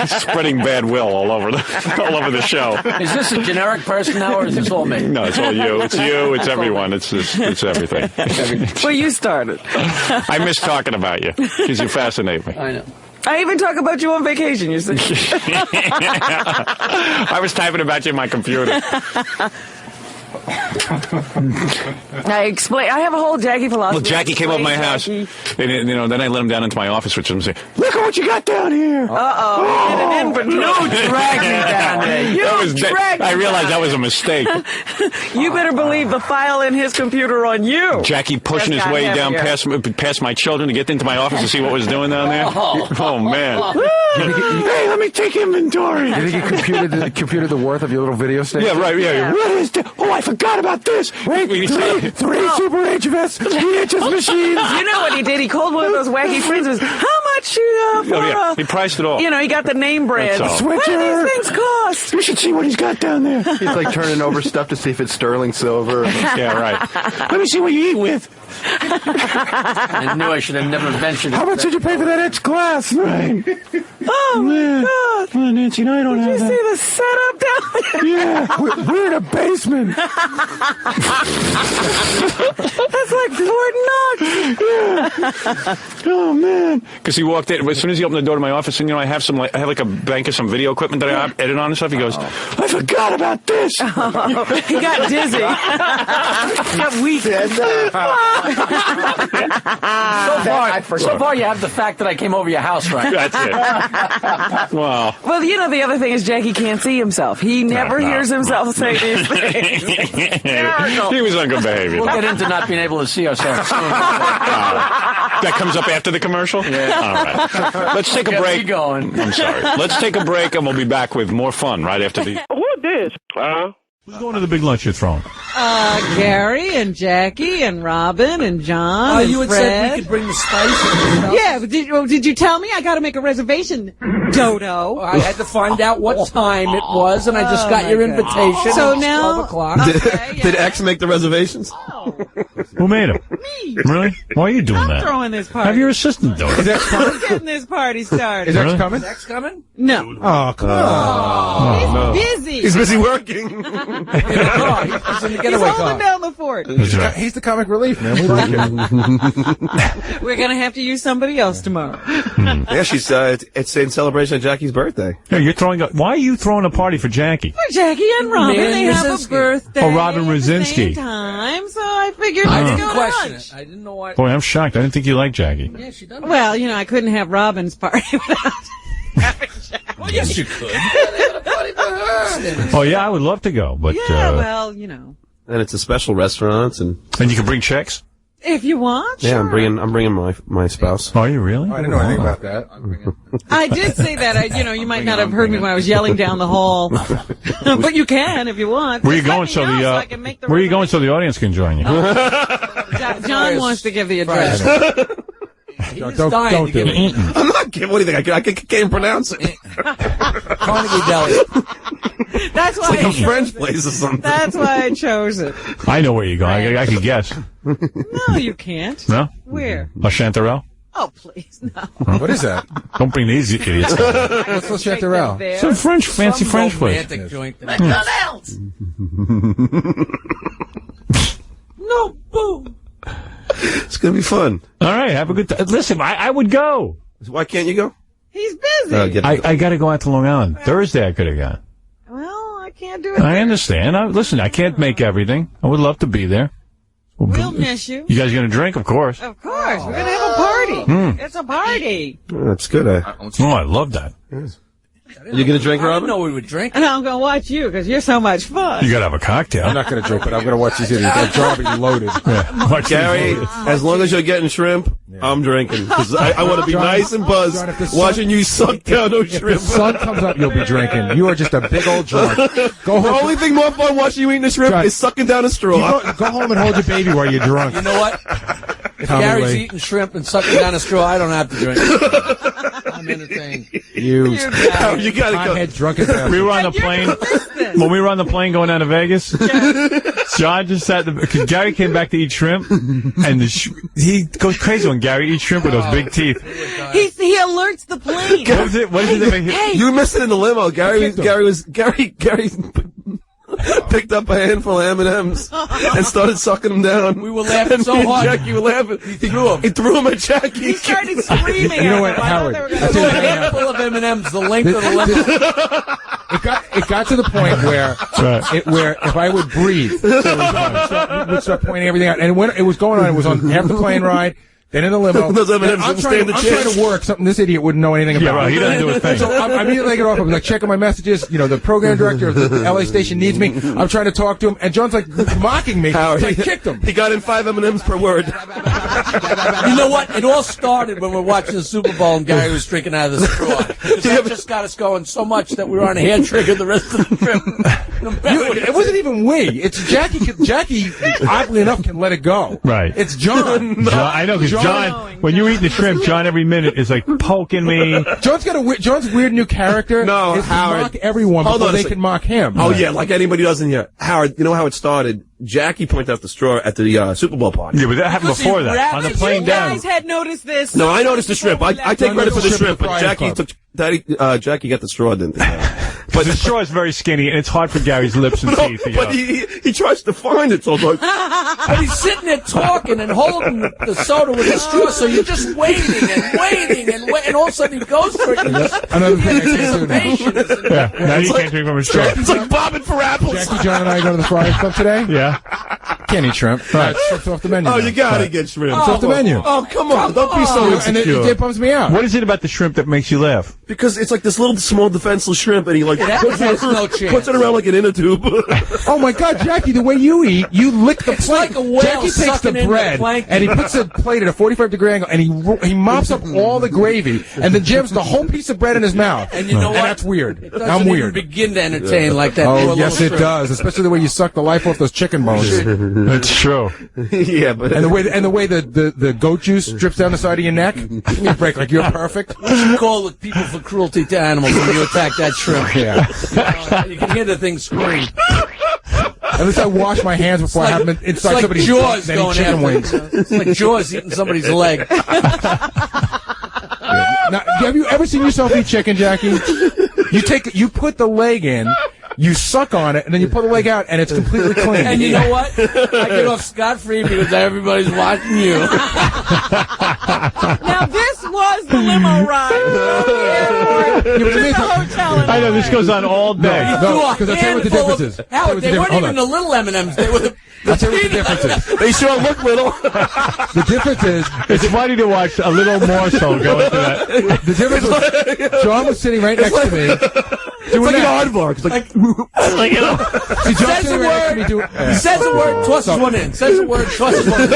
spreading bad will all over the show. Is this a generic person now, or is this all me? No, it's all you. It's you. It's everyone. It's everything. Well, you started. I miss talking about you because you fascinate me. I know. I even talk about you on vacation, you see. I was typing about you in my computer. I have a whole Jackie philosophy. Well, Jackie came over my house, and then I let him down into my office with him and say, "Look at what you got down here." No dragging down there. I realized that was a mistake. You better believe the file in his computer on you. Jackie pushing his way down past my children to get into my office to see what was doing down there. Oh man! Hey, let me take inventory. You think he computed the worth of your little video station? Yeah, right. Yeah. What is that? Oh, I forgot about this. Wait, three Super HVS VHS machines. You know what he did? He called one of those wacky friends. How much for? Yeah. He priced it all. He got the name brand. Switcher. What do these things cost? You should see what he's got down there. He's like turning over stuff to see if it's sterling silver. Yeah, right. Let me see what you eat with. I knew I should have never ventured. How much did you pay for that X class? Right. Oh my God! Oh, Nancy, no, I don't have that. Did you see the setup down there? Yeah, we're in a basement. That's like Fort Knox. Yeah. Oh man! Because he walked in as soon as he opened the door to my office, and I have like a bank of some video equipment that I edit on and stuff. He goes, "I forgot about this." He got dizzy. He got weak. So far, you have the fact that I came over your house, right? That's it. Wow. Well, the other thing is Jackie can't see himself. He never hears himself say these things. He was on good behavior. We'll get into not being able to see ourselves soon. That comes up after the commercial? Yeah. All right. Let's take a break. Keep going. I'm sorry. Let's take a break, and we'll be back with more fun right after the... Who this? Who's going to the big lunch you're throwing? Gary and Jackie and Robin and John and you had Fred. said we could bring the spice. Yeah, but did you tell me? I got to make a reservation, Dodo. I had to find out what time it was, and I just got your invitation. So it's now, 12 o'clock. Did X make the reservations? Oh. Who made him? Me. Really? Why are you doing I'm that? throwing this party. Have your assistant do it. Is X coming? I'm getting this party started. Is X Really? coming? Is X coming? No. Oh, come on. He's busy. He's busy working. He's in the He's getaway holding car. down the fort. That's right. He's the comic relief, man. We like him. We're going to have to use somebody else tomorrow. Yeah, she's. It's in celebration of Jackie's birthday. Yeah, you're throwing. Why are you throwing a party for Jackie? For Jackie and Robin, Man, they have a Rosinski. birthday. Oh, Robin at the Rosinski. same time, so I figured I let's didn't go to question lunch. it. I didn't know why. Boy, I'm shocked. I didn't think you liked Jackie. Yeah, she done. Well, you know, I couldn't have Robin's party without having Jackie. Well, yes, you could. Oh yeah, I would love to go, but Yeah, well, you know, And it's a special restaurant, and you can bring checks. if you want. yeah, sure. I'm bringing my spouse. Are you really? I didn't know anything about that. I did say that. You might not have heard me when I was yelling down the hall, but you can if you want. Where are you Just let going me so know the I can make the where are you going so the audience can join you? John wants to give the address. He's Don't dying to do give it. it. I'm not kidding. What do you think? I can't even pronounce it. Carnegie Deli. That's why. It's like a French place or something. That's why I chose it. I know where you're going. I could guess. No, you can't. No? Where? La Chanterelle? Oh, please, no. What is that? Don't bring these idiots. What's La Chanterelle? There. Some fancy French place. Romantic joint. McDonald's. No, boom. It's gonna be fun. All right, have a good time. Listen, I would go. Why can't you go? He's busy. I got to go out to Long Island. Thursday I could have gone. Well, I can't do it. I understand. Listen, I can't make everything. I would love to be there. We'll miss you. You guys going to drink? Of course. Of course. We're going to have a party. It's a party. That's good. I love that. You gonna drink, I Robin? didn't know we would drink. And I'm going to watch you because you're so much fun. You got to have a cocktail. I'm not going to drink, but I'm going to watch these idiots. That jar will be loaded. Yeah. Watch Gary, these as long as you're getting shrimp, I'm drinking. Because I want to be John, nice and buzzed John, if the sun- watching you suck down those If the shrimp. sun comes up, you'll be drinking. You are just a big old drunk. Go The home. only thing more fun watching you eating the shrimp John, is sucking down a straw. Go home and hold your baby while you're drunk. You know what? If Tommy Gary's Lee. eating shrimp and sucking down a straw, I don't have to drink. I'm entertained. You You gotta go. head drunk as hell. We were on the plane. When we were on the plane going down to Vegas, John just sat. Cause Gary came back to eat shrimp, and he goes crazy when Gary eats shrimp with those big teeth. He alerts the plane. What is it? What is it? Hey, You missed it in the limo. Gary picked up a handful of M&Ms and started sucking them down. We were laughing and so me and hard. Jackie were laughing. He threw them at Jackie. he started screaming. You know at what, him. I thought Howard? they were I'll gonna tell you A what, handful of M&Ms, the length of the lemon. It got to the point where if I would breathe, it would start pointing everything out. And when it was going on, it was on half the plane ride, then in the limo. Those M&Ms I'm don't trying stand a I'm chance. trying to work something this idiot wouldn't know anything about. Yeah, right. He doesn't do a thing. So I immediately get off. I'm like checking my messages. You know, the program director of the LA station needs me. I'm trying to talk to him, and John's like mocking me. Howard, So I kicked him. He got in 5 M&Ms per word. You know what? It all started when we were watching the Super Bowl and Gary was drinking out of the straw. Because that just got us going so much that we were on a hand trigger the rest of the trip. It wasn't even we. It's Jackie. Jackie, oddly enough, can let it go. Right. It's John. I know, because John, when you eat the shrimp, John every minute is like poking me. John's weird new character. No, is to Howard. mock everyone Hold before on a they second. can mock him. Oh, yeah, like anybody does in here. Howard, you know how it started? Jackie pointed out the straw at the Super Bowl party. Yeah, but that happened before that. On the plane you down. guys had noticed this. No, I noticed the shrimp. I take credit for the shrimp, but Jackie got the straw, didn't he? But the straw is very skinny, and it's hard for Gary's lips and teeth. But he tries to find it, so I'm like... But he's sitting there talking and holding the soda with the straw, so you're just waiting, and all of a sudden he goes for it. And Another thing I can't do now. Yeah, now you can't drink from a straw. It's like bobbing for apples. Jackie, John, and I go to the Friars Club today. Yeah. Can't eat shrimp. Right. Shrimp's off the menu. Oh, now. you gotta get shrimp. It's off the menu. Oh, come on. Don't be so And insecure. it bums me out. What is it about the shrimp that makes you laugh? Because it's like this little small defenseless shrimp, and he like puts it around like an inner tube. Oh my God, Jackie, the way you eat, you lick the plate. like a whale Jackie takes the sucking in the bread plankton. and he puts the plate at a 45-degree angle, and he mops up all the gravy and then jams the whole piece of bread in his mouth. And you know what? That's weird. It doesn't I'm even weird. begin to entertain like that. Oh, poor yes, little it shrimp. does. Especially the way you suck the life off those chicken bones. That's true. Yeah, but And the way the goat juice drips down the side of your neck. Give me a break, like you're perfect. We should call it people for cruelty to animals when you attack that shrimp. Yeah. You can hear the thing scream. At least I wash my hands before I have them inside somebody's Jaws then eat going chicken after wings. It's like Jaws eating somebody's leg. Now, have you ever seen yourself eat chicken, Jackie? You put the leg in, you suck on it, and then you pull the leg out, and it's completely clean. And you know what? I get off scot-free because everybody's watching you. Now, this was the limo ride from the airport to the hotel. I know, this goes on all day. No, because I'll tell you what the difference is. Howard, they weren't even the little M&Ms. They were the... I'll tell you what the difference is. They sure look little. The difference is... It's funny to watch a little morsel go into that. The difference was, John was sitting right next to me. It's like an aardvark. It's like, you know. See, John sitting right next to me doing... He says a word, tosses one in. Says a word, tosses one in.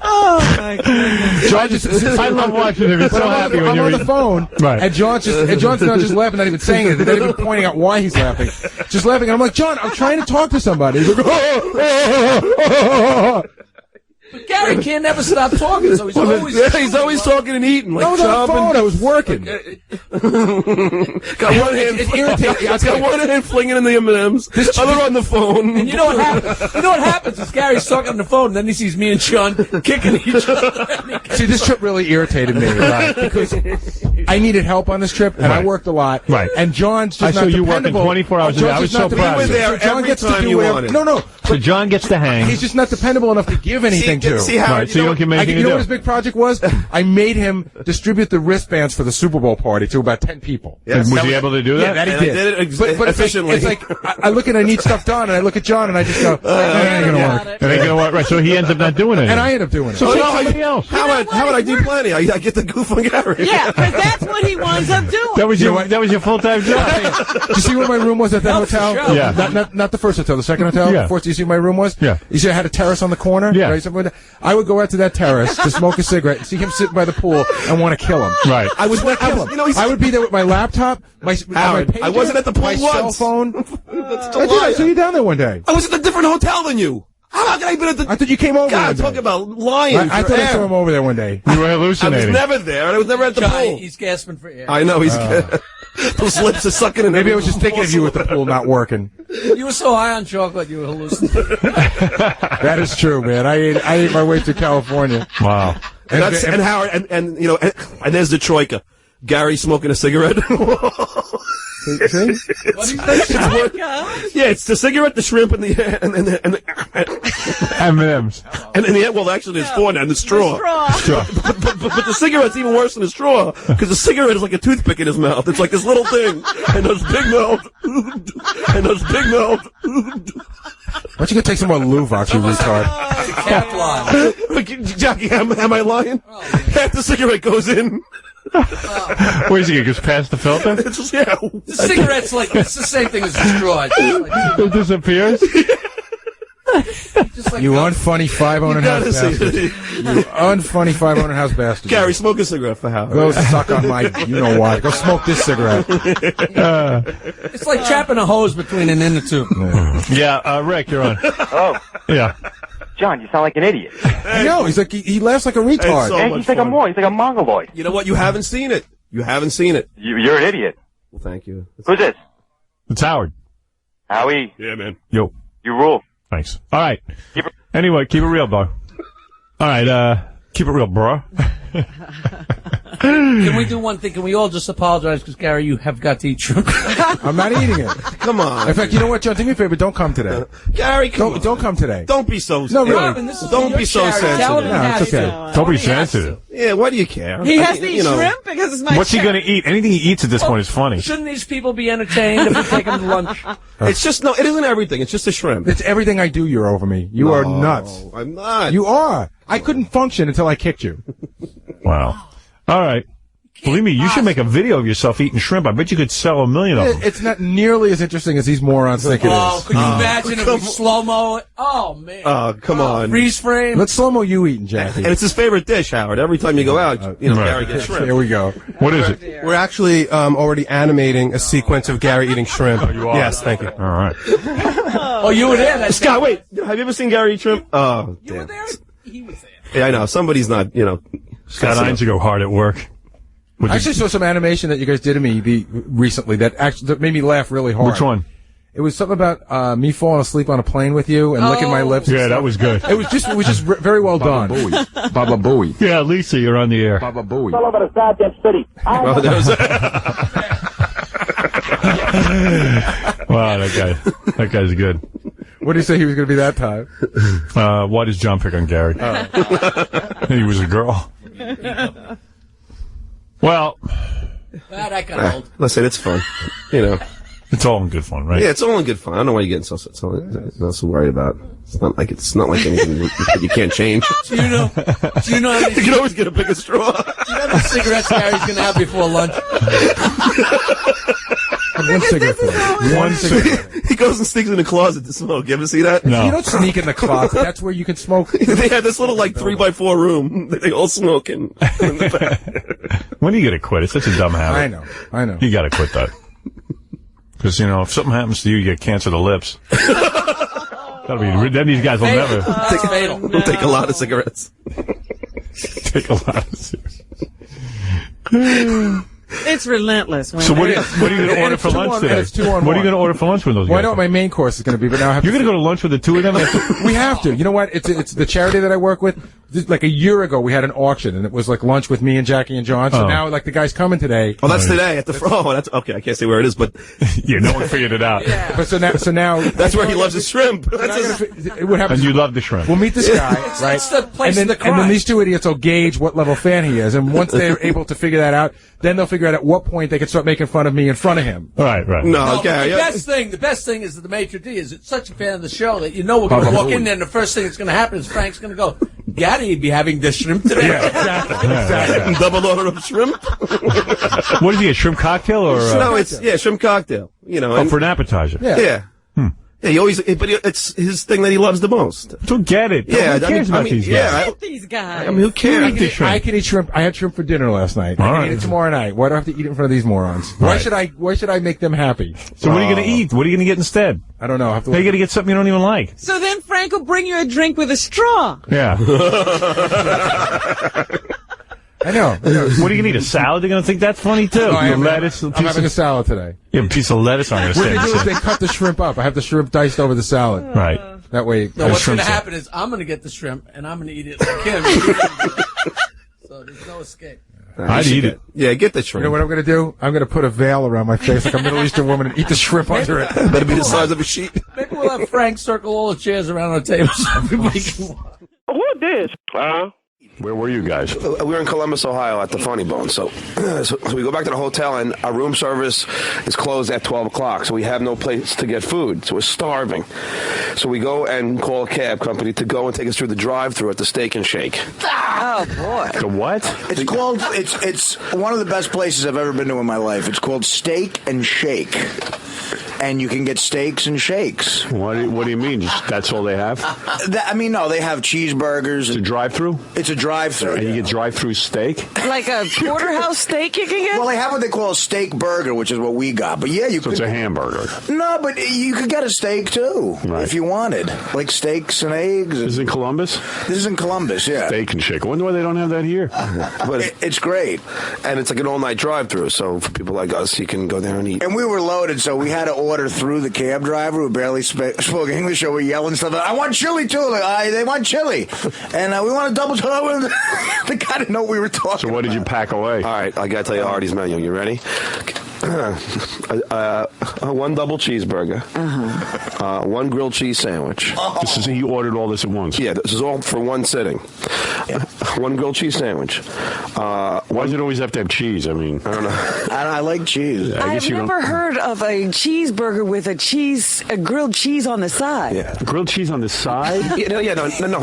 Oh, my goodness. John just, I love watching him. He's so happy when I'm you're on the phone, right. and John's not just laughing, not even saying it, not even pointing out why he's laughing. Just laughing, and I'm like, John, I'm trying to talk to somebody. He's like, But Gary can't never stop talking, so he's always talking and eating. Like I was on the phone. I was working. Got one hand. It's irritating. Got one hand flinging in the M&Ms. Other on the phone. And you know what happens? You know what happens is Gary's talking on the phone, and then he sees me and Sean kicking each other. See, this trip really irritated me, right? Because I needed help on this trip, and I worked a lot. Right. And John's just I saw not you working dependable. 24 hours a day. I was so proud of you. there every time you wanted. No. So John gets to hang. He's just not dependable enough to give anything to. See how Right, so you don't give him anything you to know do. what his big project was? I made him distribute the wristbands for the Super Bowl party to about 10 people. Yes. Was he able to do Yeah, that? that he did. did it but efficiently. It's like I look and I need stuff done, and I look at John and I just go, that ain't gonna work. It ain't gonna work. Right, so he ends up not doing it. And I end up doing it. So take somebody else. How would I do plenty? I get the goof on Gary. Yeah, because that's what he winds up doing. That was your full-time job. Did you see where my room was at that hotel? Yeah. Not the first hotel, the second hotel. Yeah. First, you see where my room was? Yeah. You see I had a terrace on the corner? Yeah. Right? I would go out to that terrace to smoke a cigarette and see him sitting by the pool and want to kill him. Right. I would kill him. I would be there with my laptop, my pager, I wasn't at the pool my once. cell phone. That's I did. I saw you down there one day. I was at a different hotel than you. How can I been at the... I thought you came over. God, talk about lying. I thought I saw him over there one day. You were I hallucinating. was never there, and I was never at the pool. He's gasping for air. I know, he's... Those lips are sucking in. Maybe I was just thinking of you with the pool not working. You were so high on chocolate, you were hallucinating. That is true, man. I ate my way through California. Wow. And Howard, and you know, and there's the troika. Gary smoking a cigarette. See? Yeah, it's the cigarette, the shrimp, and the M&M's. And in the end, well, actually, there's four now, and the straw. But the cigarette's even worse than the straw, because the cigarette is like a toothpick in his mouth. It's like this little thing, and those big mouth, and those big mouth. Why don't you go take some more Luvox, you retard? Jackie, am I lying? Half the cigarette goes in. Where's he? Just past the filter? It's just, yeah. The cigarette's like, it's the same thing as the straw. It disappears? You unfunny 500 house bastard. You unfunny 500 house bastard. Gary, smoke a cigarette for Howard. Go suck on my, you know what. Go smoke this cigarette. It's like trapping a hose between an inner tube. Yeah, Rick, you're on. Oh. Yeah. John, you sound like an idiot. I know. He's like, he laughs like a retard. So he's like fun. He's like a mongoloid. You know what? You haven't seen it. You haven't seen it. You're an idiot. Well, thank you. Who's this? It's Howard. Howie. Yeah, man. Yo. You rule. Thanks. All right. Anyway, keep it real, bro. All right, keep it real, bro. Can we do one thing? Can we all just apologize because, Gary, you have got to eat shrimp? I'm not eating it. Come on. In fact, you know what, John? Do me a favor. Don't come today. Gary, don't come today. Don't be so... No, really. Robin, this is Don't be so charity. Tell him sensitive. he No, has it's okay. to. Don't be sensitive. Yeah, why do you care? He has to eat shrimp because it's my What's he going to eat? Anything he eats at this point is funny. Shouldn't these people be entertained if we take them to lunch? It's just, no, it isn't everything. It's just a shrimp. It's everything I do. You're over me. You are nuts. I'm not. You are. I couldn't function until I kicked you. Wow. All right. Believe me, you should make a video of yourself eating shrimp. I bet you could sell 1 million of them. It's not nearly as interesting as these morons think it is. Oh, could you imagine if we slow-mo it? Oh, man. Oh, come on. Freeze frame. Let's slow-mo you eating, Jackie. And it's his favorite dish, Howard. Every time you go out, Gary gets shrimp. Here we go. What is it? We're actually already animating a sequence of Gary eating shrimp. Oh, you are? Yes, thank you. All right. Oh, you were there. Scott, wait. Have you ever seen Gary eat shrimp? Oh, You were there? He was there. Yeah, I know. Somebody's not, Scott Hines go hard at work. I actually saw some animation that you guys did to me recently that made me laugh really hard. Which one? It was something about me falling asleep on a plane with you and licking my lips. Yeah, that was good. It was just very well done. Baba Booey. Yeah, Lisa, you're on the air. Baba Booey. All over the goddamn city. Wow, that guy's good. What did he say he was going to be that time? Why does John pick on Gary? He was a girl. Well, that got old. Listen, it's fun. You know. It's all in good fun, right? Yeah, it's all in good fun. I don't know why you're getting so worried about. It's not like anything you can't change. Do you know? You can always get a bigger straw. Do you know how many cigarettes Gary's going to have before lunch? One cigarette for him. One cigarette. He goes and sneaks in the closet to smoke. You ever see that? No. You don't sneak in the closet. That's where you can smoke. They had this little 3x4 room that they all smoke in the back. When are you going to quit? It's such a dumb habit. I know. You got to quit that. Because, if something happens to you, you get cancer of the lips. Then these guys will never. That's fatal. We'll take a lot of cigarettes. Take a lot of cigarettes. It's relentless. So what are you going to order for lunch today? What are you going to order for lunch with those guys? Well, I know what my main course is going to be, but now I have You're going to go to lunch with the two of them? We have to. You know what? It's the charity that I work with. Like a year ago, we had an auction, and it was like lunch with me and Jackie and John. So now, the guy's coming today. Oh, that's today at the front. Oh, that's okay. I can't say where it is, but yeah, no one figured it out. Yeah. But so now that's where he loves his shrimp. What happens? And you love the shrimp. We'll meet this guy, right? It's the place and of the crime. then these two idiots will gauge what level fan he is, and once they're able to figure that out, then they'll figure out at what point they can start making fun of me in front of him. Right. No, okay. The best thing is that the maitre d' is such a fan of the show that we're going to walk in there, and the first thing that's going to happen is Frank's going to go, Gary be having this shrimp today. Yeah, exactly. Double order of shrimp. What is he, a shrimp cocktail or? No, it's shrimp cocktail. For an appetizer. Yeah. Yeah, but it's his thing that he loves the most. Don't get it. Yeah, who cares about these guys? These guys. I mean, who cares? I can eat shrimp. I had shrimp for dinner last night. I can eat it tomorrow night. Why do I have to eat it in front of these morons? Why should I make them happy? So what are you going to eat? What are you going to get instead? I don't know. You're going to get something you don't even like. So then Frank will bring you a drink with a straw. Yeah. I know. What are you going to eat? A salad? They're going to think that's funny, too. No, lettuce. I'm having a salad today. Yeah, a piece of lettuce on your What they do is they cut the shrimp up. I have the shrimp diced over the salad. Right. That way. No, what's going to happen is I'm going to get the shrimp, and I'm going to eat it like him. So there's no escape. I'd eat it. Yeah, get the shrimp. You know what I'm going to do? I'm going to put a veil around my face like a Middle Eastern woman and eat the shrimp under it. Better be the size of a sheep. Maybe we'll have Frank circle all the chairs around the table so everybody can walk. Who this? Where were you guys? We were in Columbus, Ohio at the Funny Bone. So we go back to the hotel, and our room service is closed at 12 o'clock. So we have no place to get food. So we're starving. So we go and call a cab company to go and take us through the drive-thru at the Steak and Shake. Oh, boy. The what? It's called, it's one of the best places I've ever been to in my life. It's called Steak and Shake. And you can get steaks and shakes. What do you mean? That's all they have? No, they have cheeseburgers. It's a drive-thru? It's a drive-thru. And you get drive-thru steak? Like a porterhouse steak you can get? Well, they have what they call a steak burger, which is what we got. But yeah, you could. It's a hamburger. No, but you could get a steak too, if you wanted. Like steaks and eggs. This is in Columbus? This is in Columbus, yeah. Steak and Shake. I wonder why they don't have that here. But it's great. And it's like an all-night drive-thru, so for people like us, you can go there and eat. And we were loaded, so we had to order through the cab driver who barely spoke English, so we're yelling stuff. I want chili too. Like, they want chili, and we want a double chili. The guy didn't know what we were talking. So what did you pack away? All right, I gotta tell you Artie's menu. You ready? One double cheeseburger, one grilled cheese sandwich. You ordered all this at once? Yeah, this is all for one sitting. One grilled cheese sandwich. Why does it always have to have cheese? I mean, I don't know. I like cheese. I've never heard of a cheeseburger with a grilled cheese on the side. Yeah, grilled cheese on the side. No.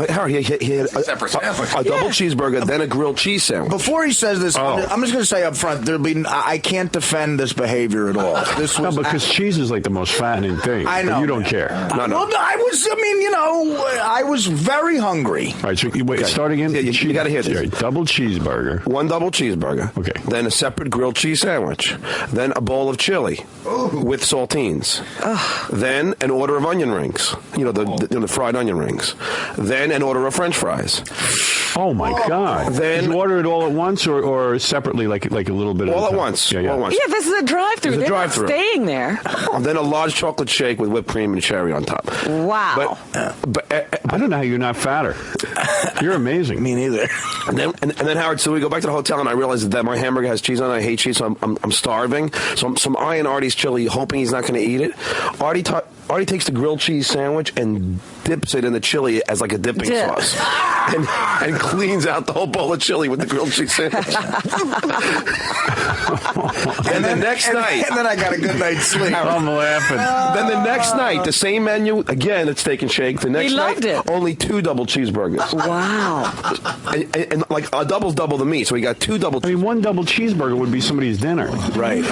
Harry, he had a double cheeseburger, then a grilled cheese sandwich. Before he says this, I'm just going to say up front, I can't defend this behavior at all. Because cheese is like the most fattening thing. I know. But you don't care. No. I was very hungry. All right, so wait, start again. Yeah, you got to hear this. Right, double cheeseburger. One double cheeseburger. Okay. Then a separate grilled cheese sandwich. Then a bowl of chili with saltines. Then an order of onion rings. The fried onion rings. Then an order of French fries. Oh my God! Then did you order it all at once or separately, like a little bit? All at at once. Yeah, yeah. All at once. Yeah, this is a drive-through. It's a They're not drive-through. staying there. And then a large chocolate shake with whipped cream and cherry on top. Wow. But I don't know how you're not fatter. You're amazing. Me neither. And then Howard, so we go back to the hotel, and I realize that my hamburger has cheese on it. I hate cheese, so I'm starving. So I'm eyeing Artie's chili, hoping he's not going to eat it. Artie takes the grilled cheese sandwich and dips it in the chili as like a dipping sauce, and cleans out the whole bowl of chili with the grilled cheese sandwich. And the next night, and then I got a good night's sleep. I'm laughing. Then the next night, the same menu again. It's steak and shake. The next night, only 2 double cheeseburgers. Wow. And like a double's double the meat, so we got 2 double. I mean, 1 double cheeseburger would be somebody's dinner. Right.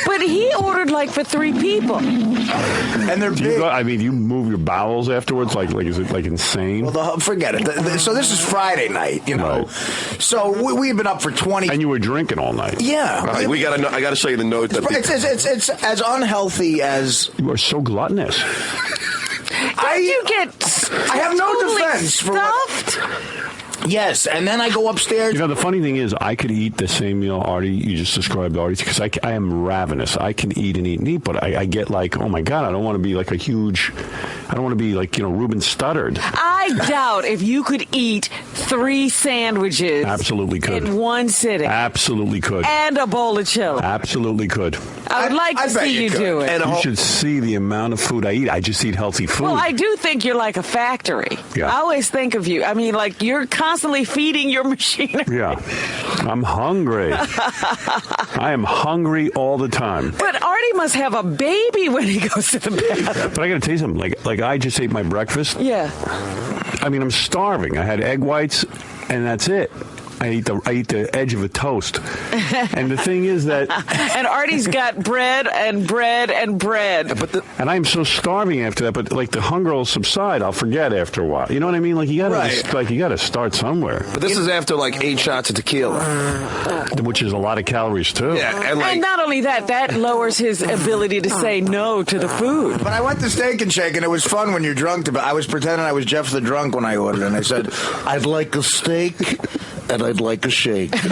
But he ordered like for 3 people. And they're big. You move your bowels afterwards? Like is it like insane? Well, forget it. So this is Friday night, you know. Right. So we had been up for 20. And you were drinking all night. Yeah. Right, I got to show you the note. It's as unhealthy as. You are so gluttonous. I have no defense for stuffed. Yes, and then I go upstairs. You know, the funny thing is, I could eat the same meal, Artie, you just described, Artie, because I am ravenous. I can eat and eat and eat, but I get like, oh my God, I don't want to be like I don't want to be like, Reuben Stuttered. I doubt if you could eat 3 sandwiches. Absolutely could. In one sitting. Absolutely could. And a bowl of chili. Absolutely could. I would like to see you do it. And you should see the amount of food I eat. I just eat healthy food. Well, I do think you're like a factory. Yeah. I always think of you. I mean, like you're constantly feeding your machinery. Yeah. I'm hungry. I am hungry all the time. But Artie must have a baby when he goes to the bathroom. But I got to tell you something. Like I just ate my breakfast. Yeah. I mean, I'm starving. I had egg whites, and that's it. I eat the edge of a toast. And the thing is that... And Artie's got bread and bread and bread. And I'm so starving after that, but like the hunger will subside. I'll forget after a while. You know what I mean? Like you gotta start somewhere. But this is after like 8 shots of tequila. Which is a lot of calories too. Yeah, and not only that lowers his ability to say no to the food. But I went to Steak and Shake, and it was fun when you're drunk. I was pretending I was Jeff the Drunk when I ordered, and I said, I'd like a steak. And I'd like a shake. That's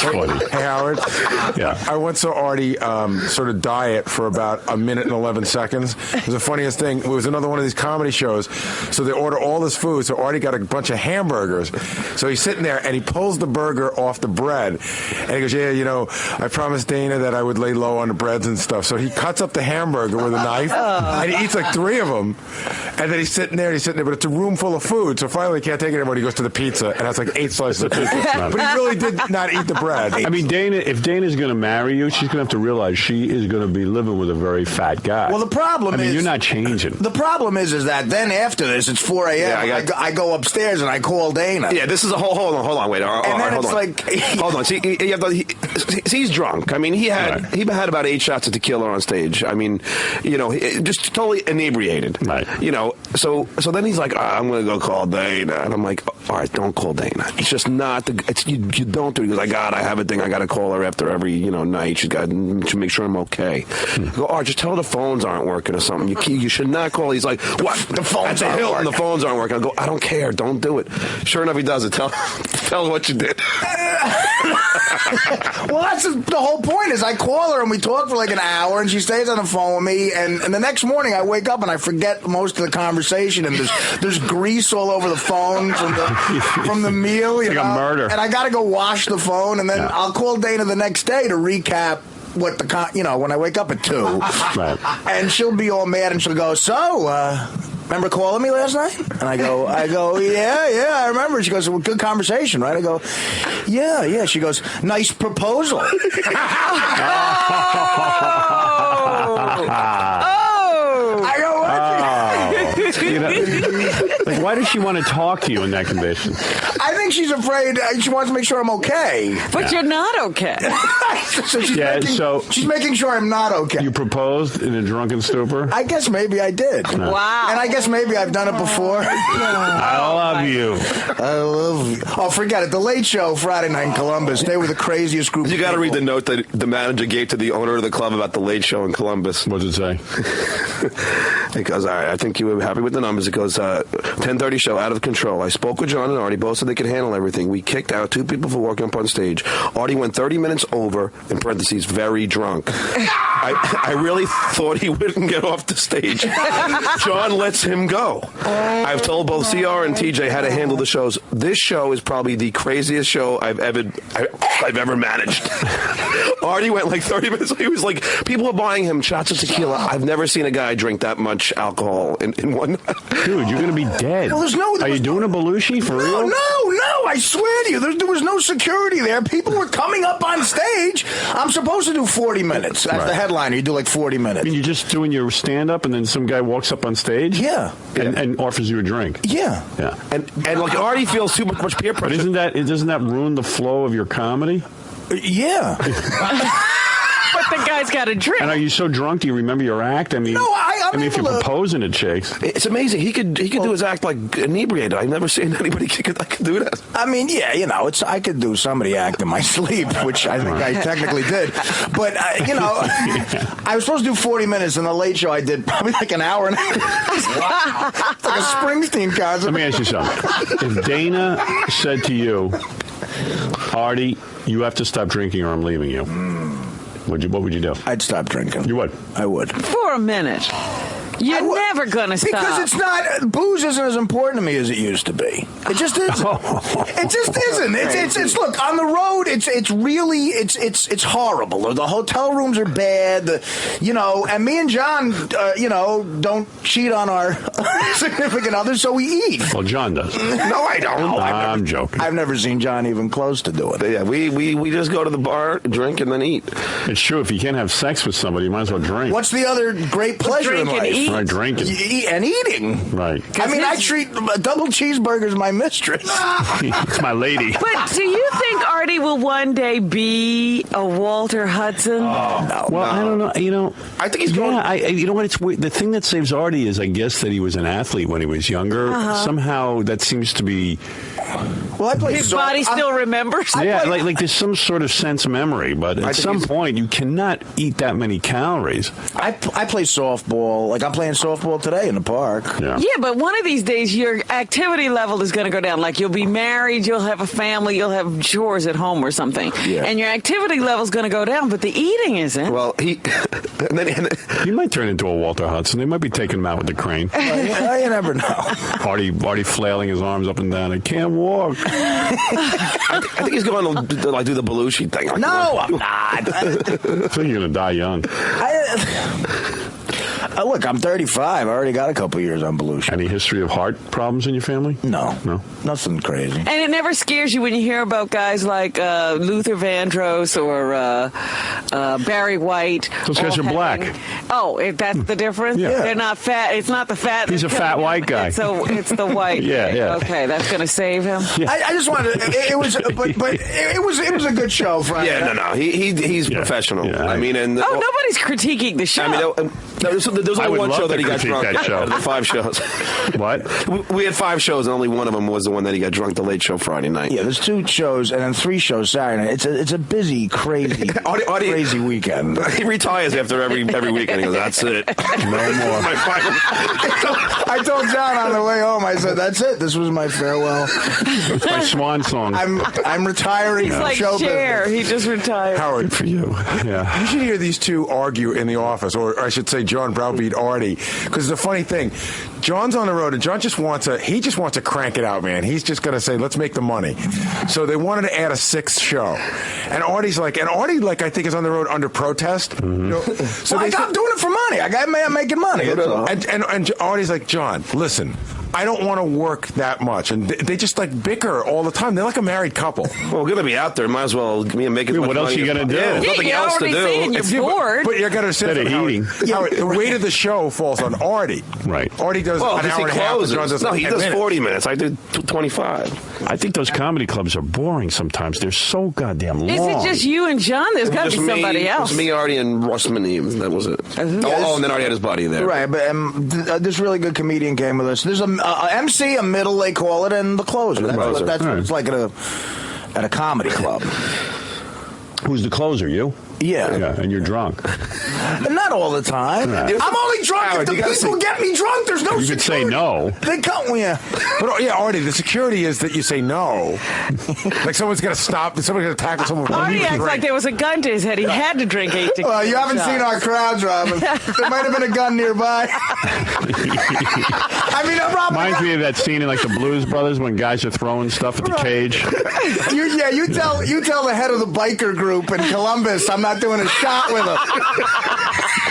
funny. Hey, Howard. Yeah. I once saw Artie sort of diet for about 1 minute and 11 seconds. It was the funniest thing. It was another one of these comedy shows. So they order all this food. So Artie got a bunch of hamburgers. So he's sitting there, and he pulls the burger off the bread. And he goes, yeah, I promised Dana that I would lay low on the breads and stuff. So he cuts up the hamburger with a knife, and he eats like 3 of them. And then he's sitting there, but it's a room full of food. So finally he can't take it anymore. He goes to the pizza and has like 8 slices of pizza. But he really did not eat the bread. I mean, if Dana's going to marry you, she's going to have to realize she is going to be living with a very fat guy. Well, the problem is... you're not changing. The problem is that then after this, it's 4 a.m. Yeah, I go upstairs and I call Dana. Yeah, this is a hold on, wait. And then hold it's on. like... Hold on. See, he's drunk. I mean, he had about 8 shots of tequila on stage. I mean, just totally inebriated. Right. So then he's like, I'm going to go call Dana. And I'm like, all right, don't call Dana. It's just not you don't do it. He goes, I have a thing. I got to call her after every, night. She's got to make sure I'm okay. I go, all right, just tell her the phones aren't working or something. You should not call. He's like, what? The phones aren't working. The phones aren't working. I go, I don't care. Don't do it. Sure enough, he does it. Tell her what you did. Well, that's the whole point is I call her and we talk for like an hour and she stays on the phone with me and the next morning I wake up and I forget most of the conversation and there's grease all over the phone from the meal. It's like a murder. And I got to go wash the phone and then I'll call Dana the next day to recap what when I wake up at 2. Right. And she'll be all mad and she'll go, remember calling me last night? And I go, yeah, I remember. She goes, well, good conversation, right? I go, yeah. She goes, nice proposal. Oh! I go, what? Like, why does she want to talk to you in that condition? I think she's afraid. She wants to make sure I'm okay. But you're not okay. So she's making sure I'm not okay. You proposed in a drunken stupor? I guess maybe I did. No. Wow. And I guess maybe I've done it before. I love you. I love you. Oh, forget it. The Late Show, Friday night in Columbus. They were the craziest group. You got to read the note that the manager gave to the owner of the club about the Late Show in Columbus. What does it say? It goes, all right, I think you were happy with the numbers. It goes, 10:30 show, out of control. I spoke with John and Artie. Both said they could handle everything. We kicked out 2 people for walking up on stage. Artie went 30 minutes over, in parentheses, very drunk. I really thought he wouldn't get off the stage. John lets him go. I've told both CR and TJ how to handle the shows. This show is probably the craziest show I've ever managed. Artie went like 30 minutes. He was like, people were buying him shots of tequila. I've never seen a guy drink that much alcohol in one night. Dude, you're going to be dead. Well, Are you doing a Belushi for real? No, I swear to you, there was no security there. People were coming up on stage. I'm supposed to do 40 minutes. That's the headliner. You do like 40 minutes. I mean, you're just doing your stand-up and then some guy walks up on stage? Yeah. And offers you a drink? Yeah. Yeah. And like Artie feels too much peer pressure. But doesn't that ruin the flow of your comedy? Yeah. But the guy's got a drink. And are you so drunk? Do you remember your act? I mean, No, I mean, if you're proposing it, Shakes. It's amazing. He could do his act like inebriated. I've never seen anybody that could do that. I mean, yeah, I could do somebody act in my sleep, which I think I technically did. But, I was supposed to do 40 minutes, and the Late Show I did probably like an hour and a half. It's like a Springsteen concert. Let me ask you something. If Dana said to you, Artie, you have to stop drinking or I'm leaving you, what would you do? I'd stop drinking. You would? I would. For a minute. You're never going to stop. Because it's not, booze isn't as important to me as it used to be. It just isn't. It just isn't. It's look, on the road, it's really horrible. The hotel rooms are bad, and me and John, don't cheat on our significant others, so we eat. Well, John does. No, I don't. I'm joking. I've never seen John even close to do it. Yeah, we just go to the bar, drink, and then eat. It's true. If you can't have sex with somebody, you might as well drink. What's the other great pleasure in life? Right, drinking. And eating. Right. I mean, I treat double cheeseburgers my mistress. It's my lady. But do you think Artie will one day be a Walter Hudson? No. Well, I don't know. I think he's going. Yeah, you know what? It's weird. The thing that saves Artie is, I guess, that he was an athlete when he was younger. Somehow that seems to be. Well, his body still remembers. Yeah, like there's some sort of sense of memory, but at some point you cannot eat that many calories. I play softball. Like I'm playing softball today in the park. Yeah, but one of these days your activity level is going to go down. Like you'll be married, you'll have a family, you'll have chores at home or something, and your activity level is going to go down, but the eating isn't. Well, he might turn into a Walter Hudson. They might be taking him out with the crane. You never know. Artie flailing his arms up and down. I can't walk. I think he's going to like do the Belushi thing. Like, no, I'm not. I think you're going to die young. Look, I'm 35. I already got a couple years on Belushi. Any history of heart problems in your family? No. No? Nothing crazy. And it never scares you when you hear about guys like Luther Vandross or Barry White. Those guys are black. Oh, that's the difference? Yeah. They're not fat. It's not the fat. He's a fat white guy. So it's the white. Yeah. Okay, that's going to save him. Yeah. I just wanted. It was a good show, Friday. Yeah, no. He's professional. Yeah, I mean, and nobody's critiquing the show. I mean, there's only one show that he got drunk. That show. The 5 shows. What? We had 5 shows, and only one of them was the one that he got drunk. The Late Show Friday night. Yeah, there's 2 shows and then 3 shows Saturday night. It's a busy, crazy, crazy weekend. He retires after every weekend. He goes, "That's it, no more." I told John on the way home. I said, "That's it. This was my farewell. It's my swan song. I'm retiring." He's like Cher. He just retired. Howard, for you. Yeah. You should hear these 2 argue in the office, or I should say, John browbeat Artie, because the funny thing, John's on the road, and John just wants to crank it out, man. He's just gonna say, "Let's make the money." So they wanted to add a 6th show, and Artie I think is on the road under protest. So I'm doing it for money. I'm making money. And Artie's like, "John, listen, I don't want to work that much, and they just like bicker all the time. They're like a married couple. Well, we're gonna be out there. Might as well make it. What else you gonna do? Yeah, there's nothing else to do. You're bored. But you're gonna sit eating. The weight of the show falls on Artie. Right. Artie does an hour and a half. No, he does 40 minutes. I do 25. I think those comedy clubs are boring sometimes. They're so goddamn long. Is it just you and John? There's got to be somebody else. It was me, Artie, and Russ Maneve. That was it. And then Artie had his buddy there. Right, but this really good comedian came with us. There's a MC, a middle, they call it, and the closer. That's what it's like at a comedy club. Who's the closer? You? Yeah. And you're drunk. Not all the time. Right. I'm only drunk if the people get me drunk. There's no You could say no. They come, yeah. But Artie, the security is that you say no. Like someone's going to stop, someone's going to tackle someone. Artie acts like there was a gun to his head. He had to drink 8 to Well, you haven't seen our crowds, Robin. There might have been a gun nearby. I mean, Reminds me of that scene in like the Blues Brothers when guys are throwing stuff at the cage. You tell the head of the biker group in Columbus I'm not doing a shot with him.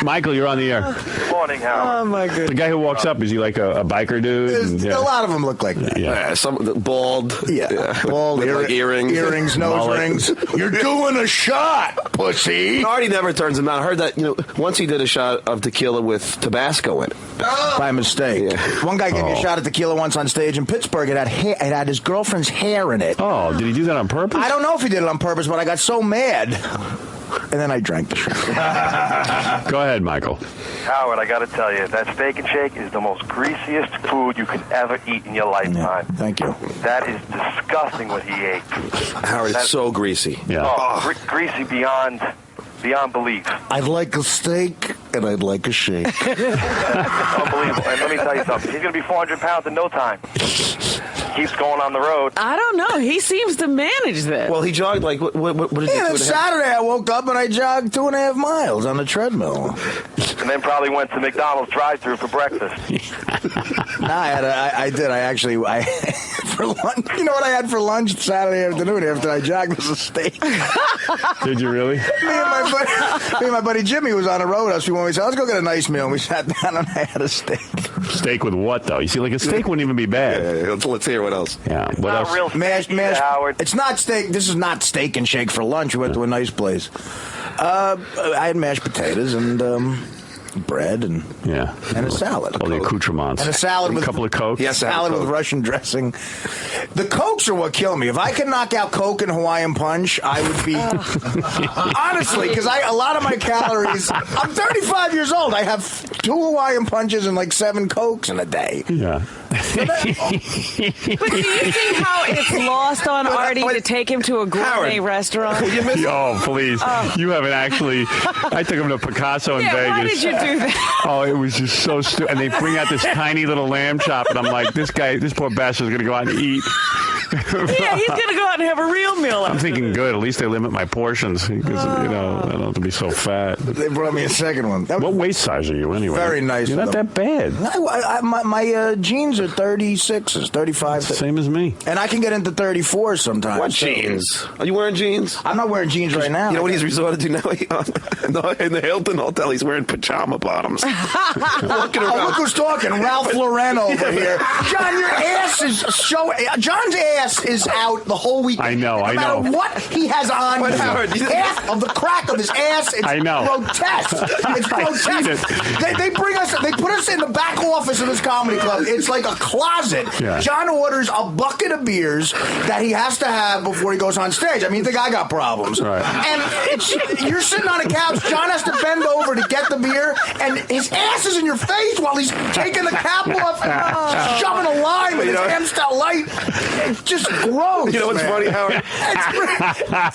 Michael, you're on the air. Morning, Howard. Oh, my goodness. The guy who walks up, is he like a biker dude? A lot of them look like that. Yeah. Some bald. Yeah. Bald, with like earrings. Earrings, nose rings. You're doing a shot, pussy. Artie never turns him down. I heard that, once he did a shot of tequila with Tabasco in it. By mistake. Yeah. One guy gave me a shot of tequila once on stage in Pittsburgh. It had his girlfriend's hair in it. Oh, did he do that on purpose? I don't know if he did it on purpose, but I got so mad. And then I drank the shot. Go ahead, Michael. Howard, I got to tell you, that Steak and Shake is the most greasiest food you could ever eat in your lifetime. Yeah, thank you. That is disgusting what he ate. Howard, it's so greasy. Yeah. Oh, greasy beyond belief. I'd like a steak, and I'd like a shake. Unbelievable. And let me tell you something. He's going to be 400 pounds in no time. Keeps going on the road. I don't know. He seems to manage this. Well, he jogged like, what did he do? Saturday I woke up and I jogged 2.5 miles on the treadmill. And then probably went to McDonald's drive-thru for breakfast. I did. For lunch. You know what I had for lunch Saturday afternoon after I jogged was a steak. Did you really? Me and my buddy Jimmy was on the road. We said, let's go get a nice meal. And we sat down and I had a steak. Steak with what, though? You see, like a steak wouldn't even be bad. Yeah, let's hear what else. Yeah. What else? Real mashed. Howard. It's not steak. This is not Steak and Shake for lunch. We went to a nice place. I had mashed potatoes and bread and a salad. All the accoutrements. And a salad with a couple of Cokes. Yes, salad with Russian dressing. The Cokes are what kill me. If I could knock out Coke and Hawaiian Punch, I would be honestly, because a lot of my calories. I'm 35 years old. I have 2 Hawaiian Punches and like 7 Cokes in a day. Yeah. But do you think how it's lost on Artie to take him to a gourmet restaurant? Oh, please. You haven't actually. I took him to Picasso in Vegas. Why did you do that? Oh, it was just so stupid. And they bring out this tiny little lamb chop, and I'm like, this poor bastard's going to go out and eat. Yeah, he's going to go out and have a real meal. I'm thinking, good. At least they limit my portions because I don't have to be so fat. They brought me a second one. What waist size are you anyway? Very nice. You're not that bad. My jeans are 36s, 35. Same as me. And I can get into 34 sometimes. What jeans? Are you wearing jeans? I'm not wearing jeans right now. You know what he's resorted to now? In the Hilton Hotel, he's wearing pajama bottoms. Walking around. Look who's talking. Ralph Lauren over here. John, your ass is John's ass is out the whole week. I know. No matter what he has on, half of the crack of his ass, it's grotesque. It's grotesque. They put us in the back office of this comedy club. It's like a closet. Yeah. John orders a bucket of beers that he has to have before he goes on stage. I mean, the guy got problems. Right. And you're sitting on a couch. John has to bend over to get the beer, and his ass is in your face while he's taking the cap off and shoving a lime with his Amstel Light. It's just gross. You know what's funny, Howard?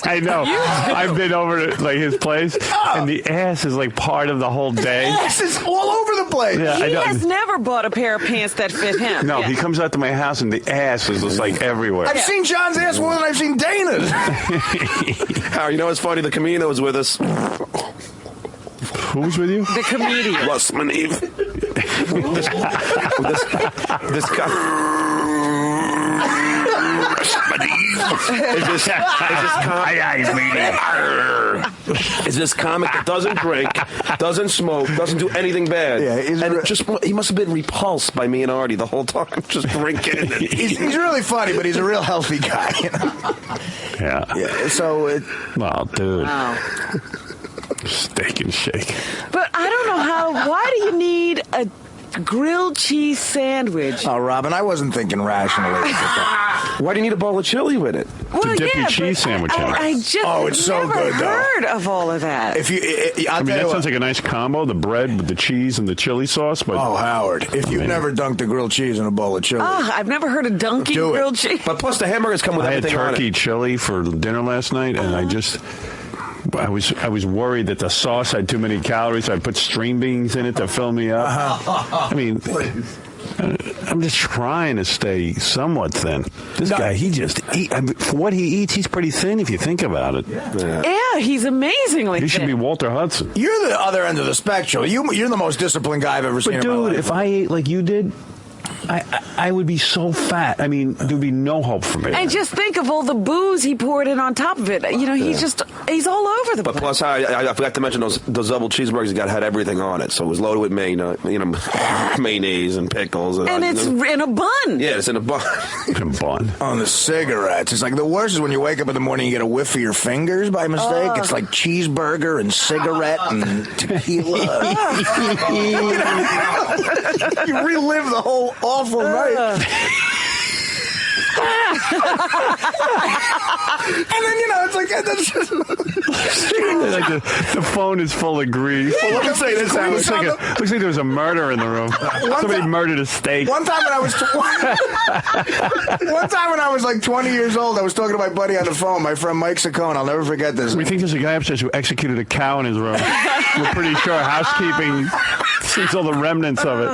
I know. I've been over to his place, and the ass is like part of the whole day. His ass is all over the place. Yeah, he has never bought a pair of pants that fit him. No, he comes out to my house, and the ass is just like everywhere. I've seen John's ass more than I've seen Dana's. Howard, you know what's funny? The Camino was with us. Who's with you? The comedian. Russ Maneve. this guy. Is this comic that doesn't drink, doesn't smoke, doesn't do anything bad? Yeah, he must have been repulsed by me and Artie the whole time, just drinking. He's really funny, but he's a real healthy guy. You know? Yeah. So well, dude. Wow. Steak and shake. But I don't know why do you need a grilled cheese sandwich? Oh, Robin, I wasn't thinking rationally. Why do you need a bowl of chili with it? Well, dip your cheese sandwich in it. I just it's so never good, though. heard of all of that. If you, that sounds like a nice combo, the bread with the cheese and the chili sauce. But Howard, if you've never dunked a grilled cheese in a bowl of chili. I've never heard of dunking grilled cheese. But plus the hamburgers come with everything on it. I had turkey chili for dinner last night, and I was worried that the sauce had too many calories, so I put string beans in it to fill me up. I mean, I'm just trying to stay somewhat thin. This guy, for what he eats, he's pretty thin if you think about it. Yeah, he's amazingly He should thin. be Walter Hudson. You're the other end of the spectrum. You're the most disciplined guy I've ever seen. But dude, if I ate like you did, I would be so fat. I mean, there would be no hope for me. And just think of all the booze he poured in on top of it. You know, he's all over the place. But plus, I forgot to mention those double cheeseburgers had everything on it. So it was loaded with mayonnaise and pickles. And it's in a bun. Yeah, it's in a bun. On the cigarettes. It's like the worst is when you wake up in the morning and you get a whiff of your fingers by mistake. It's like cheeseburger and cigarette and tequila. You relive the whole awful night. And then, it's like, that's just... the phone is full of grease. Well, let me say this, Howard. Looks like there was a murder in the room. Somebody murdered a steak. One time when I was like 20 years old, I was talking to my buddy on the phone, my friend Mike Saccone. I'll never forget this. We think there's a guy upstairs who executed a cow in his room. We're pretty sure housekeeping sees all the remnants of it.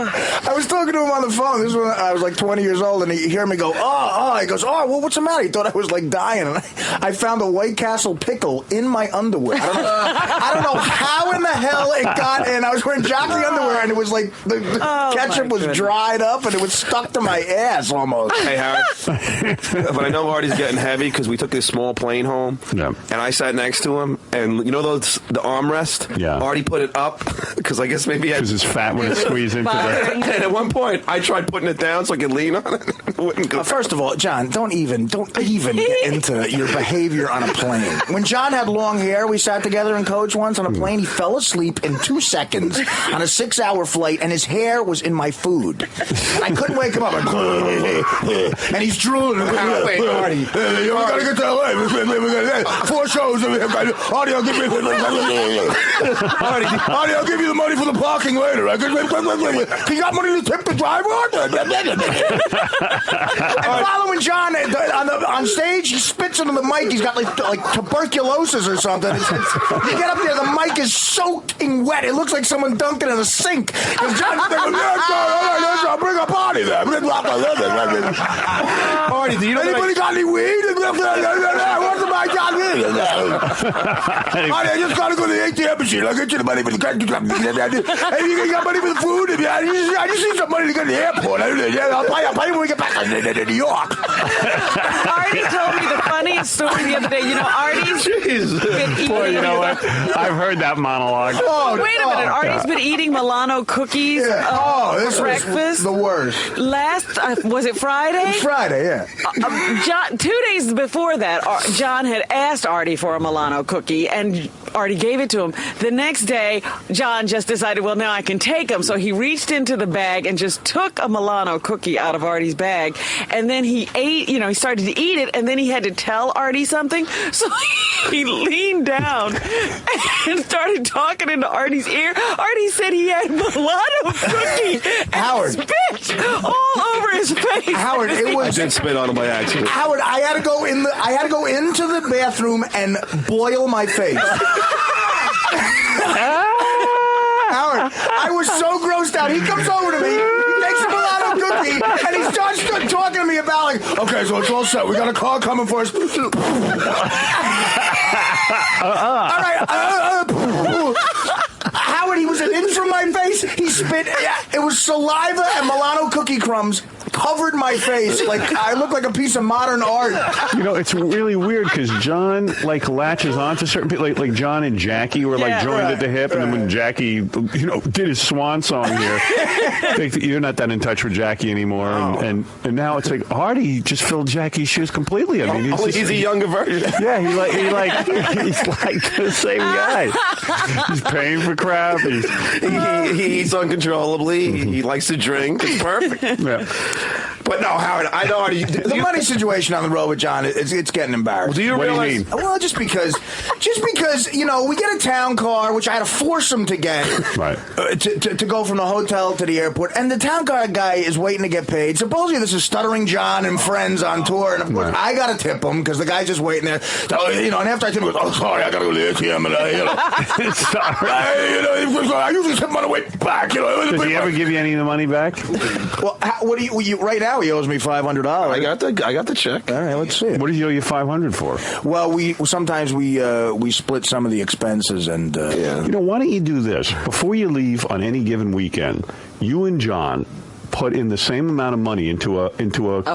I was talking to him on the phone. This is when I was like 20 years old, and he heard me go, He goes, well, what's the matter? He thought I was like dying. And I found a White Castle pickle in my underwear. I don't know how in the hell it got in. I was wearing jockey underwear, and it was like the ketchup was dried up, and it was stuck to my ass almost. Hey, Howard. But I know Artie's getting heavy because we took this small plane home, and I sat next to him, and the armrest? Yeah. Artie put it up because I guess maybe because his fat wouldn't squeeze into there. And at one point, I tried putting it down so I could lean on it. It wouldn't go. First of all, John, don't even get into your behavior on a plane. When John had long hair, we sat together in coach once on a plane. He fell asleep in 2 seconds on a 6-hour flight, and his hair was in my food. I couldn't wake him up. And he's drooling. Artie, we gotta get to LA. We got 4 shows. Artie, I'll give you the money for the parking later. You got money to tip the driver? And following John on stage, he spits into the mic. He's got like tuberculosis or something. You get up there, the mic is soaking wet. It looks like someone dunked it in a sink. John's I'll bring up Artie there. Artie, do you know anybody got any weed? What's my God? Artie, I just gotta go to the ATM machine. I'll get you the money for the hey, you got money for the food? I just need some money to go to the airport. I'll pay you when we get back to New York. Artie told me the funniest story the other day. Artie's been eating... Boy, you know what? I've heard that monologue. Wait a minute. Artie's been eating Milano cookies this for breakfast. The worst. Was it Friday? Friday, yeah. John, 2 days before that, John had asked Artie for a Milano cookie, and Artie gave it to him. The next day, John just decided, well, now I can take them. So he reached into the bag and just took a Milano cookie out of Artie's bag. And then he ate, he started to eat it, and then he had to tell Artie something. So he leaned down and started talking into Artie's ear. Artie said he had Milano cookie. Howard. Spit all over his face. Howard, I did spit on him by accident. Howard, I had to go into the bathroom and boil my face. Howard, I was so grossed out. He comes over to me, he takes a Milano cookie, and he starts talking to me about okay, so it's all set. We got a car coming for us. All right. Howard, he was an inch from my face. He spit. It was saliva and Milano cookie crumbs covered my face. Like, I look like a piece of modern art. You know, it's really weird because John, like, latches onto certain people. Like John and Jackie were, like, joined at the hip. And then when Jackie, did his swan song here, you're not that in touch with Jackie anymore. And now it's like, Artie just filled Jackie's shoes completely. I mean, he's a younger version. Yeah, he's like the same guy. He's paying for crap. He eats uncontrollably. He likes to drink. It's perfect. Yeah. But no, Howard, I know the money situation on the road with John, it's getting embarrassing. Do you realize? What do you mean? Well, just because, we get a town car, which I had to force him to get, right, to go from the hotel to the airport, and the town car guy is waiting to get paid. Supposedly this is Stuttering John and friends on tour, and of course I got to tip him because the guy's just waiting there. So, and after I tip him, he goes, "Oh, sorry, I got to go to the ATM," and sorry. I usually tip him on the way back. Does he ever give you any of the money back? Well, what do you right now? He owes me $500. I got the check. All right, let's see it. What does he owe you $500 for? Well, sometimes we split some of the expenses, and why don't you do this before you leave on any given weekend? You and John put in the same amount of money into a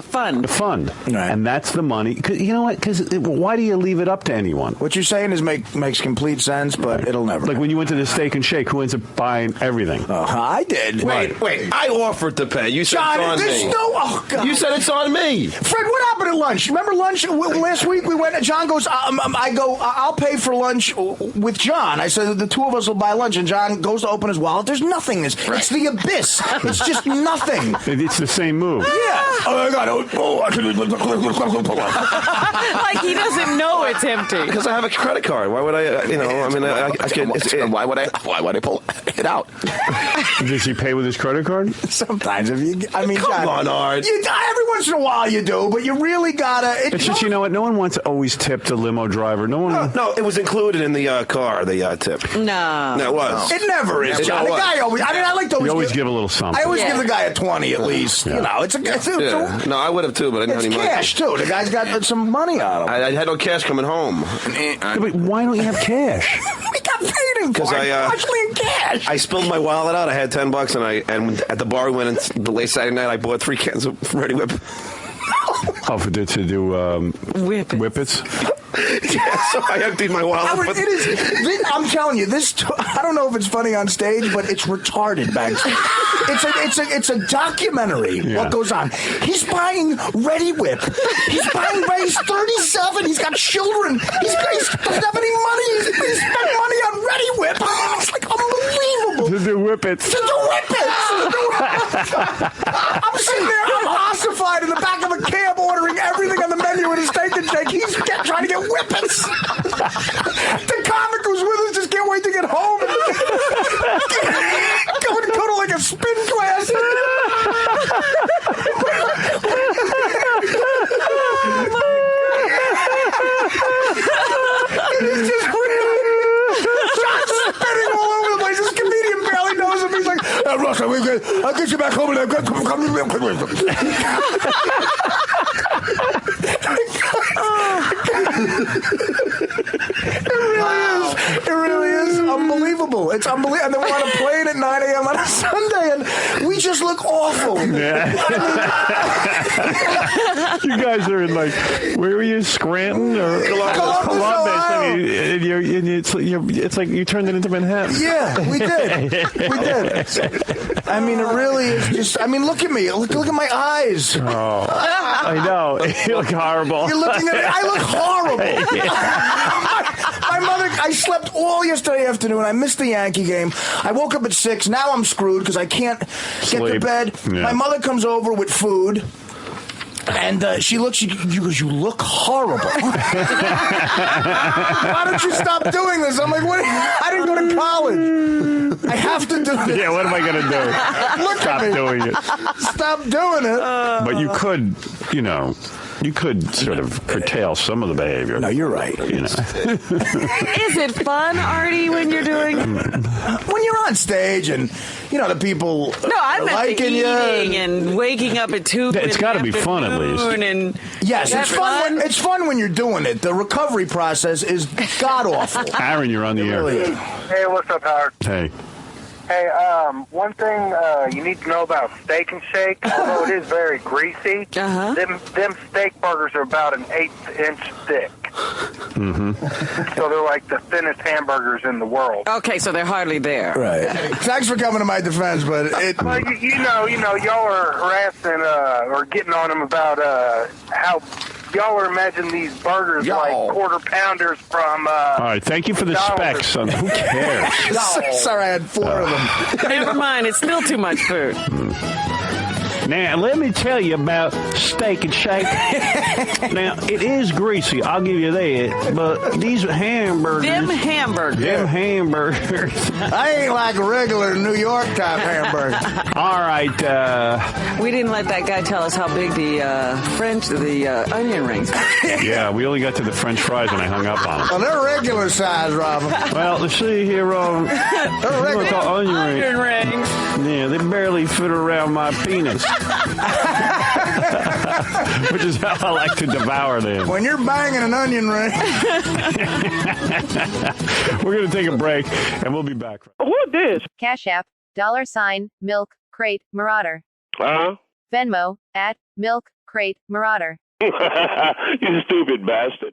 fund. A fund. Right. And that's the money. Cause you know what? Because why do you leave it up to anyone? What you're saying is makes complete sense, but it'll never. Like when you went to the Steak and Shake, who ends up buying everything? I did. Wait. I offered to pay. You said John, it's on there's me. Oh, God. You said it's on me. Fred, what happened at lunch? Remember lunch? Last week we went, John goes, I go, I'll pay for lunch with John. I said, the two of us will buy lunch, and John goes to open his wallet. There's nothing. It's the abyss. It's just nothing. It's the same move. Yeah. Oh, my God. Like he doesn't know it's empty. Because I have a credit card. Why would I, why would I pull it out? Does he pay with his credit card? Sometimes. Come John, on, Art. Every once in a while you do, but you really gotta. It's just, you know what? No one wants to always tip the limo driver. No one. No, it was included in the car, the tip. No. No, it was. It never is, John. The guy always. I like to always. You always give a little something. I always give the guy a 20 at least. Yeah. It's a. No, I would have too, but I didn't have any money. Cash too. The guy's got some money on him. I had no cash coming home. But why don't you have cash? We got paid in partially in cash. I spilled my wallet out. I had $10, and at the bar we went the late Saturday night. I bought 3 cans of Ready Whip. To do whippets. Yeah, so I emptied my wallet. Howard, I'm telling you, I don't know if it's funny on stage, but it's retarded backstage. It's a documentary. Yeah. What goes on? He's buying Ready Whip. He's 37. He's got children. He doesn't have any money. He's spent money on Ready Whip. It's like unbelievable. To do whippets. I'm sitting there, I'm ossified in the back of a cab ordering everything on the menu at his Steak and Shake. He's trying to get whippets. The comic who's with us just can't wait to get home and go to like a spin class. He's just John's spinning all over the place. This comedian barely knows him. He's like, Russo, I'll get you back home and I'll come. It really is unbelievable. It's unbelievable. And then we're on a plane at 9 a.m. on a Sunday, and we just look awful. Yeah. You guys are in where were you? Scranton or Columbus? It's like you turned it into Manhattan. Yeah, we did. I mean, it really is just. I mean, look at me. Look at my eyes. Oh, I know. You look horrible. You're looking at me. I look horrible. My mother. I slept all yesterday afternoon. I missed the Yankee game. I woke up at 6. Now I'm screwed because I can't get to bed. Yeah. My mother comes over with food. And she goes, you look horrible. Why don't you stop doing this? I'm like, what? I didn't go to college. I have to do this. Yeah, what am I going to do? Stop doing it. Stop doing it. But you could, you could sort of curtail some of the behavior. No, you're right. Is it fun, Artie, when you're doing? When you're on stage and, the people I meant liking the you. eating and waking up at 2 It's got to be fun at least. And yes, it's fun. It's fun when you're doing it. The recovery process is god-awful. Aaron, you're on the air. Hey, what's up, Howard? Hey. Hey, one thing you need to know about Steak and Shake, although it is very greasy, them steak burgers are about an 1/8 inch thick. So they're like the thinnest hamburgers in the world. Okay, so they're hardly there. Right. Thanks for coming to my defense, but Well, you know, y'all are harassing or getting on them about how y'all are imagining these burgers like quarter pounders from. All right, thank you for the specs, son. Who cares? Sorry, I had 4 of them. Never mind, it's still too much food. Now, let me tell you about Steak and Shake. Now, it is greasy, I'll give you that, but these hamburgers... Them hamburgers. I ain't like a regular New York type hamburger. All right, We didn't let that guy tell us how big the onion rings are. Yeah, we only got to the French fries and I hung up on them. Well, they're regular size, Robin. Well, let's see here, they're regular onion rings. Yeah, they barely fit around my penis. Which is how I like to devour them. When you're banging an onion ring. We're going to take a break, and we'll be back. Who this? Cash.App, $milk crate marauder. Venmo, @milk crate marauder. You stupid bastard.